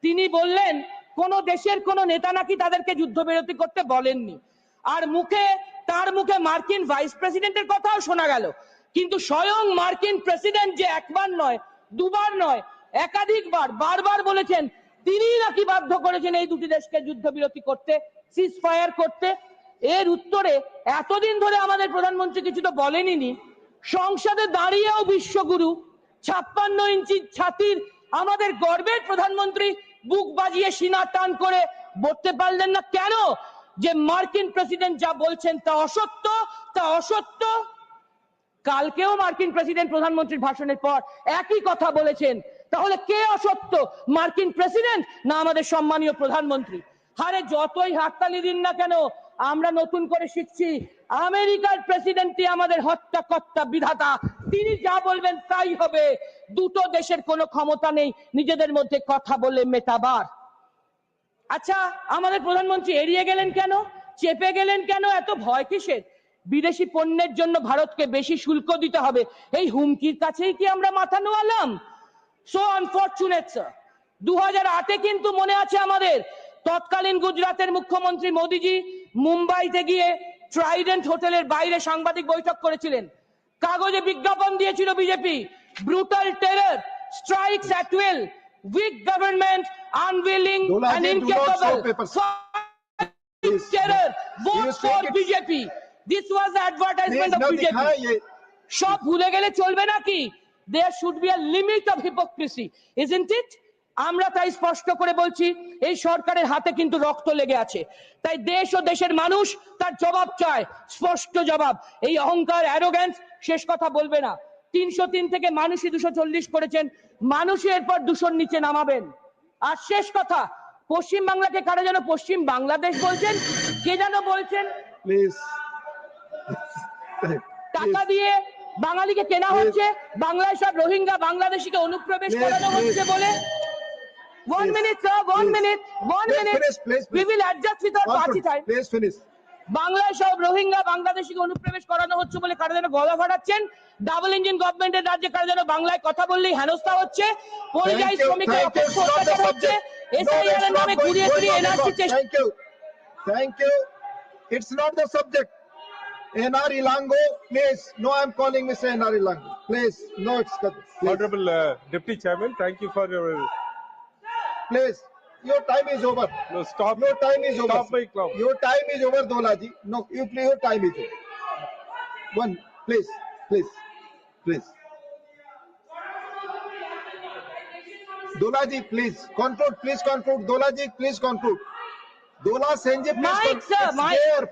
S3: তিনি বললেন কোন দেশের কোন নেতা নাকি তাদেরকে যুদ্ধবিরতি করতে বলেননি, আর তার মুখে মার্কিন ভাইস প্রেসিডেন্টের কথাও শোনা গেল। কিন্তু স্বয়ং মার্কিন প্রেসিডেন্ট যে একবার নয়, দুবার নয়, একাধিকবার বারবার বলেছেন তিনি নাকি বাধ্য করেছেন এই দুটি দেশকে যুদ্ধবিরতি করতে, সিজ ফায়ার করতে। এর উত্তরে এতদিন ধরে আমাদের প্রধানমন্ত্রী কিছু তো বলেনই। সংসদে দাঁড়িয়েও বিশ্বগুরু, 56 ইঞ্চি ছাতির আমাদের গর্বের প্রধানমন্ত্রী বুক বাজিয়ে সিনা টান করে বলতে পারলেন না কেন যে মার্কিন প্রেসিডেন্ট যা বলছেন তা অসত্য, তা অসত্য? কালকেও মার্কিন প্রেসিডেন্ট প্রধানমন্ত্রীর ভাষণের পর একই কথা বলেছেন। তাহলে কে অসত্য, মার্কিন প্রেসিডেন্ট না আমাদের সম্মানীয় প্রধানমন্ত্রী? আরে যতই হাততালি দিন না কেন, আমরা নতুন করে শিখছি আমেরিকার প্রেসিডেন্টই আমাদের হত্যাকর্তা বিধাতা, তিনি যা বলবেন তাই হবে। দুটো দেশের কোনো ক্ষমতা নেই নিজেদের মধ্যে কথা বলে মেটাবার। আচ্ছা, আমাদের প্রধানমন্ত্রী এড়িয়ে গেলেন কেন, চেপে গেলেন কেন, এত ভয় কিসের? বিদেশি পণ্যের জন্য ভারতকে বেশি শুল্ক দিতে হবে, এই হুমকির কাছেই কি আমরা মাথা নোয়ালাম? So unfortunate sir. 2008-এ কিন্তু মনে আছে আমাদের, তৎকালীন গুজরাটের মুখ্যমন্ত্রী মোদিজি মুম্বাইতে গিয়ে ট্রাইডেন্ট হোটেলের বাইরে সাংবাদিক বৈঠক করেছিলেন। কাগজে বিজ্ঞাপন দিয়েছিল BJP, brutal terror, strikes at will, weak government, unwilling and incapable, terror, vote for BJP. This was the advertisement of BJP. সব ভুলে গেলে চলবে নাকি? There should be a limit of hypocrisy, isn't it? আমরা তাই স্পষ্ট করে বলছি, এই সরকারের হাতে কিন্তু রক্ত লেগে আছে, তাই দেশ ও দেশের মানুষ তার জবাব চায়, স্পষ্ট জবাব। এই অহংকার, অ্যারোগ্যান্স শেষ কথা বলবে না। 303 থেকে মানুষই 240 করেছেন, মানুষই এরপর 200 নিচে নামাবেন। আর শেষ কথা, পশ্চিম বাংলাকে কারা যেন পশ্চিম বাংলাদেশ বলছেন, কে যেন বলছেন,
S2: প্লিজ
S3: টাকা দিয়ে বাঙালিকে কেনা হচ্ছে, বাংলায় সব রোহিঙ্গা বাংলাদেশিকে অনুপ্রবেশ করানো হচ্ছে বলে। One minute, sir, one minute.
S2: Please.
S3: We will adjust with our party time.
S2: Please finish.
S3: বাংলায় সব রোহিঙ্গা বাংলাদেশিকে অনুপ্রবেশ করানো হচ্ছে বলে কারা যেন গলা ফাটাচ্ছেন। ডাবল ইঞ্জিন গভর্নমেন্টের রাজ্যে কারা যেন বাংলায় কথা বললেই হেনস্থা হচ্ছে, পরিযায়ী শ্রমিকের অপেক্ষা অত্যাচার হচ্ছে, এসআইআর এর নামে ঘুরিয়ে ঘুরিয়ে এনআরসি চেষ্টা।
S2: Thank you. It's not the subject. NR Ilango, please. No, I'm calling Mr. NR Ilango. Please. No, it's the.
S4: Honorable Deputy Chairman, thank you for your.
S2: Please. Your time is over.
S4: No, stop.
S2: Your time is over.
S4: Stop my clock.
S2: Your time is over, Dolaji. No, you play. Your time is over. One, please. Dolaji, please conclude. Dolaji, please conclude. Dola Senji,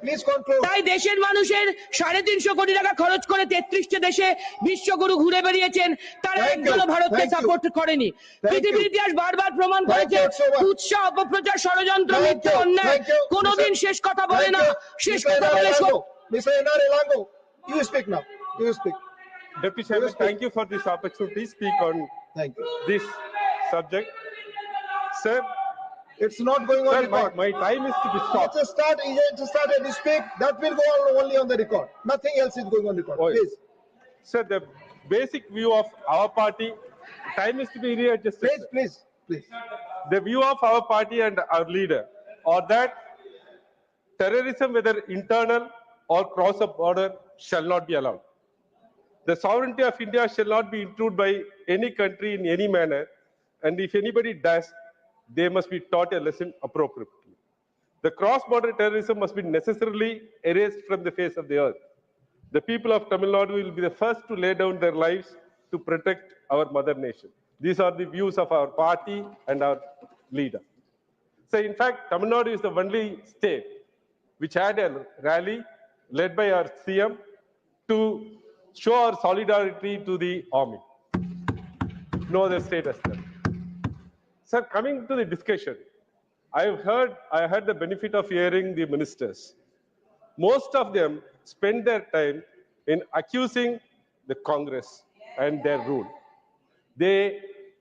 S2: please conclude.
S3: তাই দেশের মানুষের 350 কোটি টাকা খরচ করে 33টা দেশে বিশ্বগুরু ঘুরে বেরিয়েছেন, তারা একদলও ভারতকে সাপোর্ট করেনি। পৃথিবীর ইতিহাস বারবার প্রমাণ করেছে, উৎসাহ, অপপ্রচার, ষড়যন্ত্র, মিথ্যে, অন্যায় কোনোদিন শেষ কথা বলে না। শেষ কথা বলে
S2: Mr. NR Ilango, you speak now. You speak.
S4: Deputy Chairman, thank you for this opportunity to speak on this subject. Sir,
S2: it's not going on record.
S4: My time is to be stopped.
S2: Let's start and speak. That will go on only on the record. Nothing else is going on record. Please.
S4: Sir, the basic view of our party, time is to be readjusted.
S2: Please.
S4: The view of our party and our leader are that terrorism, whether internal or cross a border, shall not be allowed. The sovereignty of India shall not be intruded by any country in any manner, and if anybody does, they must be taught a lesson appropriately. The cross-border terrorism must be necessarily erased from the face of the earth. The people of Tamil Nadu will be the first to lay down their lives to protect our mother nation. These are the views of our party and our leader. So in fact, Tamil Nadu is the only state which had a rally led by our CM to show our solidarity to the army. No other state has done. Sir, coming to the discussion, I had the benefit of hearing the ministers. Most of them spend their time in accusing the Congress and their rule. They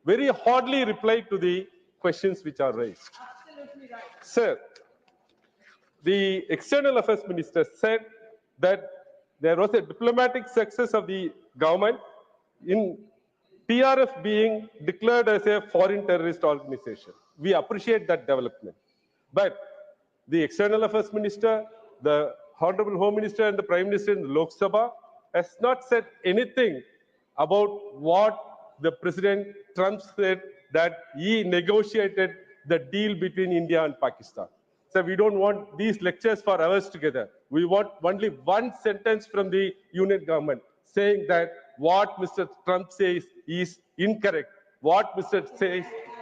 S4: very hardly reply to the questions which are raised.
S3: Absolutely right.
S4: Sir, the External Affairs Minister said that there was a diplomatic success of the government in TRF being declared as a foreign terrorist organization. We appreciate that development. But the External Affairs Minister, the Honorable Home Minister and the Prime Minister in the Lok Sabha has not said anything about what the President Trump said, that he negotiated the deal between India and Pakistan. So we don't want these lectures for hours together. We want only one sentence from the Union government saying that what Mr. Trump says is incorrect. What Mr.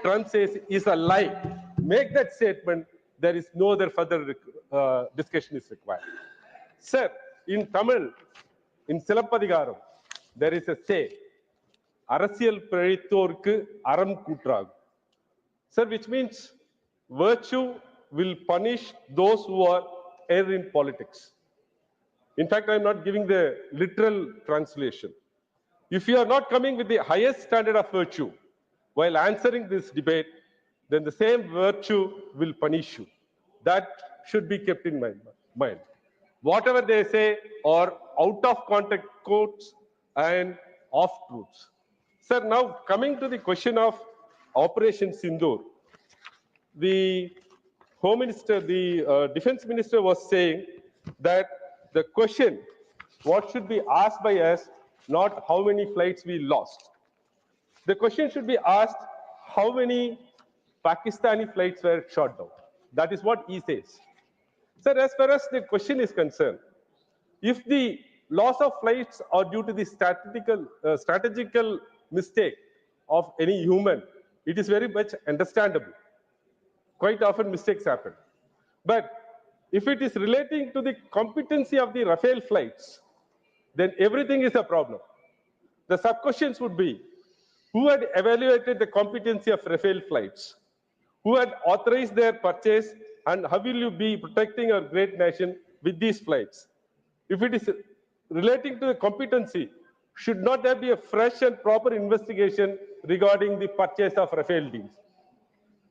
S4: Trump says is a lie. Make that statement. There is no other further discussion is required. Sir, in Tamil, in Silappadigaram, there is a say, Arasiyal Pradittorku Aram Kutrag. Sir, which means virtue will punish those who are err in politics. In fact, I'm not giving the literal translation. If you are not coming with the highest standard of virtue while answering this debate, then the same virtue will punish you. That should be kept in mind. Whatever they say are out of context quotes and off truths. Sir, now coming to the question of Operation Sindoor, the Home Minister, the Defense Minister was saying that the question, what should be asked by us, not how many flights we lost. The question should be asked, how many Pakistani flights were shot down? That is what he says. Sir, as far as the question is concerned, if the loss of flights are due to the strategical mistake of any human, it is very much understandable. Quite often mistakes happen. But if it is relating to the competency of the Rafale flights, then everything is a problem. The sub-questions would be, who had evaluated the competency of Rafale flights? Who had authorized their purchase, and how will you be protecting our great nation with these flights? If it is relating to the competency, should not there be a fresh and proper investigation regarding the purchase of Rafale deals?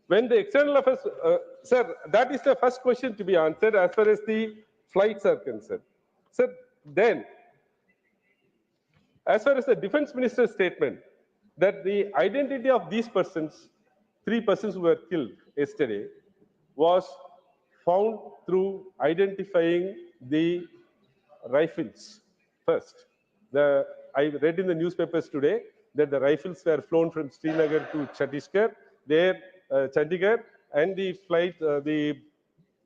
S4: When the external affairs, sir, that is the first question to be answered as far as the flights are concerned. Sir, then, as far as the defense minister's statement that the identity of these persons, 3 persons who were killed yesterday, was found through identifying the rifles first. I read in the newspapers today that the rifles were flown from Srinagar to Chandigarh, and the flight, the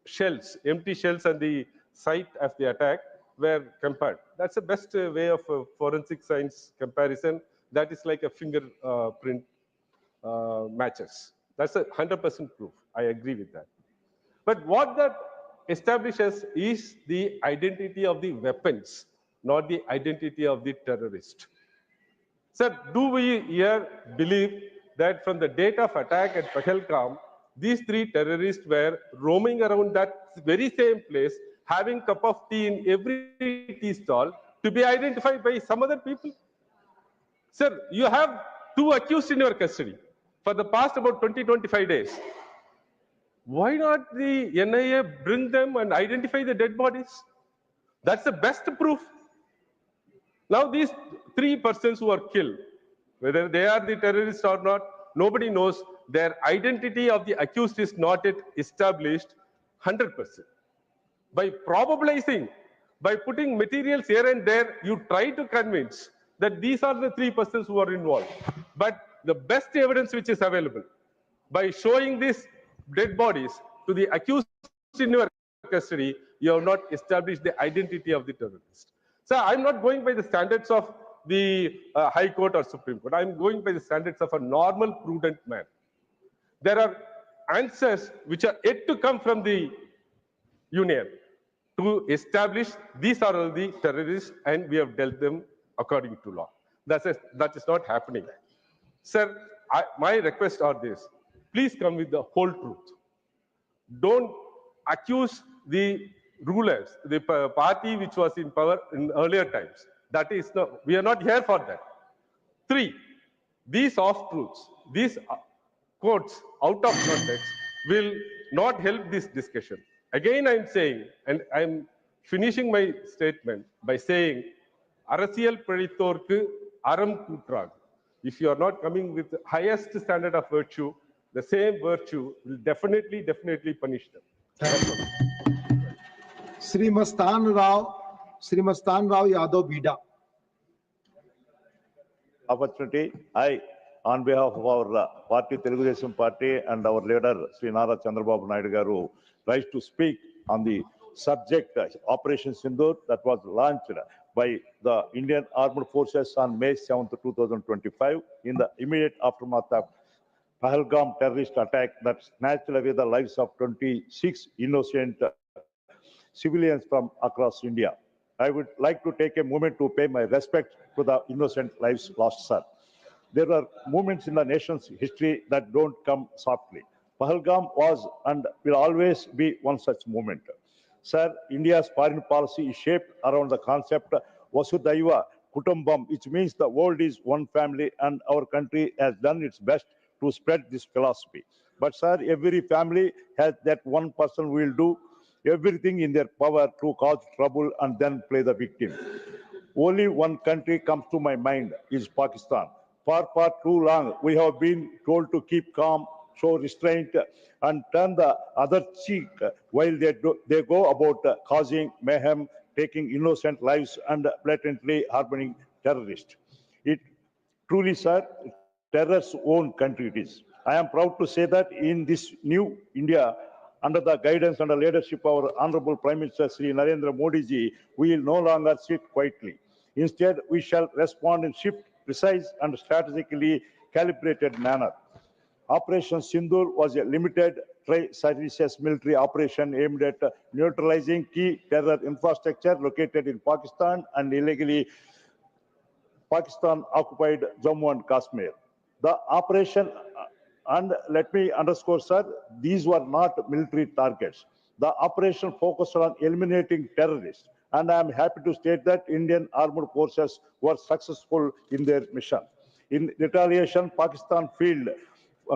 S4: shells, empty shells and the site of the attack were compared. That's the best way of forensic science comparison. That is like a fingerprint matches. That's 100% proof. I agree with that. But what that establishes is the identity of the weapons, not the identity of the terrorist. Sir, do we here believe that from the date of attack at Pahalgam, these 3 terrorists were roaming around that very same place, having cup of tea in every tea stall to be identified by some other people? Sir, you have 2 accused in your custody for the past about 20-25 days. Why not the NIA bring them and identify the dead bodies? That's the best proof. Now these 3 persons who are killed, whether they are the terrorists or not, nobody knows. Their identity of the accused is not yet established 100%. By probabilizing, by putting materials here and there, you try to convince that these are the 3 persons who are involved. But the best evidence which is available, by showing these dead bodies to the accused in your custody, you have not established the identity of the terrorist. So I'm not going by the standards of the High Court or Supreme Court. I'm going by the standards of a normal, prudent man. There are answers which are yet to come from the Union to establish these are all the terrorists and we have dealt them according to law. That is not happening. Sir, my request are this. Please come with the whole truth. Don't accuse the rulers, the party which was in power in earlier times. That is not, we are not here for that. 3, these off-truths, these quotes out of context will not help this discussion. Again, I'm saying, and I'm finishing my statement by saying, Arasiyal Pradithorku Aram Kutrag. If you are not coming with the highest standard of virtue, the same virtue will definitely punish them.
S2: Srimastan Rao Yadav Bida.
S5: Opportunity. I, on behalf of our party, Telugu Desam Party, and our leader, Sri Nara Chandrababu Naidu Garu, rise to speak on the subject Operation Sindoor that was launched by the Indian Armed Forces on May 7th, 2025, in the immediate aftermath of Pahalgam terrorist attack that snatched away the lives of 26 innocent civilians from across India. I would like to take a moment to pay my respect to the innocent lives lost, sir. There are moments in the nation's history that don't come softly. Pahalgam was and will always be one such moment. Sir, India's foreign policy is shaped around the concept Vasudhaiva Kutumbam, which means the world is one family, and our country has done its best to spread this philosophy. But sir, every family has that one person who will do everything in their power to cause trouble and then play the victim. Only one country comes to my mind is Pakistan. For far too long, we have been told to keep calm, show restraint, and turn the other cheek while they go about causing mayhem, taking innocent lives, and blatantly harboring terrorists. It truly, sir, terror's own country it is. I am proud to say that in this new India, under the guidance and the leadership of our Honorable Prime Minister Sri Narendra Modi ji, we will no longer sit quietly. Instead, we shall respond in swift, precise, and strategically calibrated manner. Operation Sindoor was a limited tri-services military operation aimed at neutralizing key terror infrastructure located in Pakistan and illegally Pakistan-occupied Jammu and Kashmir. The operation, and let me underscore, sir, these were not military targets. The operation focused on eliminating terrorists, and I am happy to state that Indian armed forces were successful in their mission. In retaliation, Pakistan failed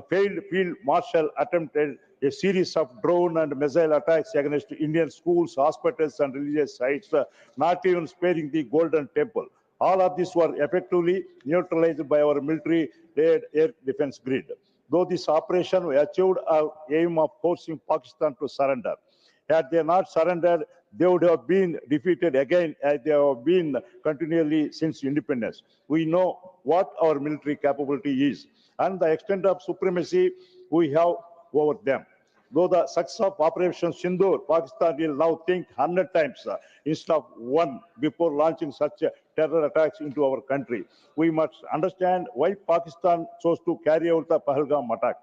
S5: field marshal attempted a series of drone and missile attacks against Indian schools, hospitals, and religious sites, not even sparing the Golden Temple. All of these were effectively neutralized by our military-led air defense grid. Though this operation achieved our aim of forcing Pakistan to surrender. Had they not surrendered, they would have been defeated again as they have been continually since independence. We know what our military capability is and the extent of supremacy we have over them. Though the success of Operation Sindoor, Pakistan will now think 100 times instead of one before launching such terror attacks into our country. We must understand why Pakistan chose to carry out the Pahalgam attack.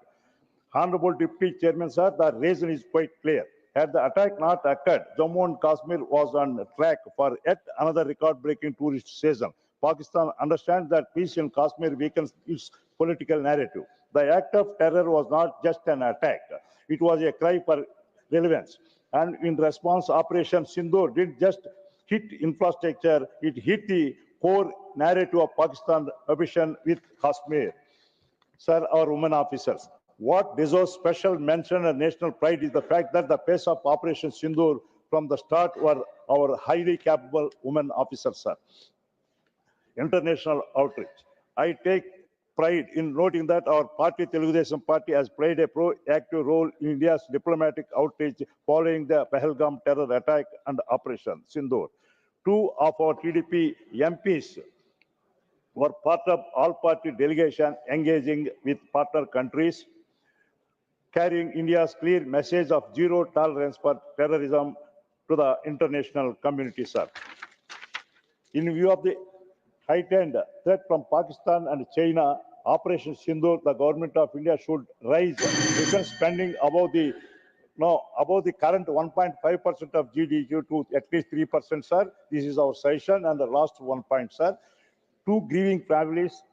S5: Honorable Deputy Chairman, sir, the reason is quite clear. Had the attack not occurred, Jammu and Kashmir was on track for yet another record-breaking tourist season. Pakistan understands that peace in Kashmir weakens its political narrative. The act of terror was not just an attack. It was a cry for relevance. And in response, Operation Sindoor didn't just hit infrastructure, it hit the core narrative of Pakistan obsession with Kashmir. Sir, our women officers, what deserves special mention and national pride is the fact that the face of Operation Sindoor from the start were our highly capable women officers, sir. International outreach. I take pride in noting that our party, Telugu Desam Party, has played a proactive role in India's diplomatic outreach following the Pahalgam terror attack and Operation Sindoor. Two of our TDP MPs were part of all-party delegation engaging with partner countries, carrying India's clear message of zero tolerance for terrorism to the international community, sir. In view of the heightened threat from Pakistan and China, Operation Sindoor, the government of India should raise defense spending above the current 1.5% of GDP to at least 3%, sir. This is our session. And the last one point, sir. Two grieving families,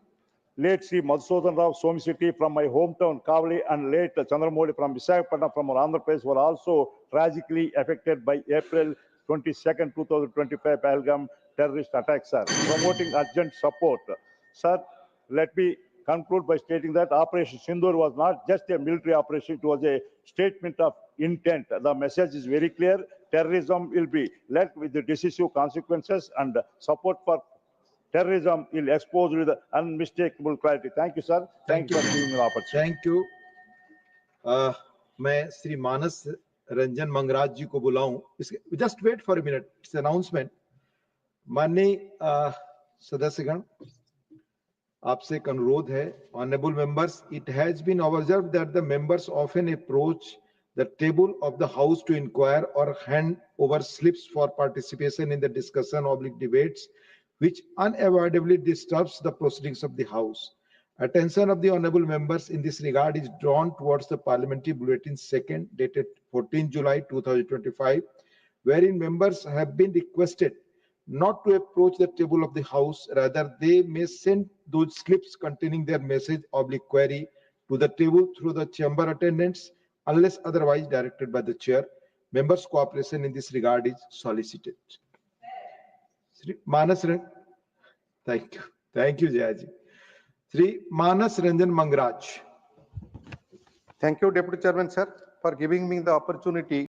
S5: late Sri Madhusudan Rao Somisity from my hometown Kavali and late Chandramoli from Visakhapatnam from our Andhra Pradesh were also tragically affected by April 22nd, 2025 Pahalgam terrorist attacks, sir. Promoting urgent support. Sir, let me conclude by stating that Operation Sindoor was not just a military operation, it was a statement of intent. The message is very clear. Terrorism will be led with the decisive consequences and support for terrorism will expose with unmistakable clarity. Thank you, sir. Thank you for giving me the opportunity.
S2: Thank you. मैं श्री मानस रंजन मंगराज जी को बुलाऊं. Just wait for a minute. It's an announcement. माननीय सदस्यगण, आपसे एक अनुरोध है. Honorable members, it has been observed that the members often approach the table of the House to inquire or hand over slips for participation in the discussion or debates, which unavoidably disturbs the proceedings of the House. Attention of the honorable members in this regard is drawn towards the Parliamentary Bulletin 2nd, dated 14 July 2025, wherein members have been requested not to approach the table of the House. Rather, they may send those slips containing their message or query to the table through the chamber attendants unless otherwise directed by the chair. Members' cooperation in this regard is solicited. Shri Manas Thank you. Thank you, Jayaji. Shri Manas Ranjan Mangraj.
S6: Thank you, Deputy Chairman, sir, for giving me the opportunity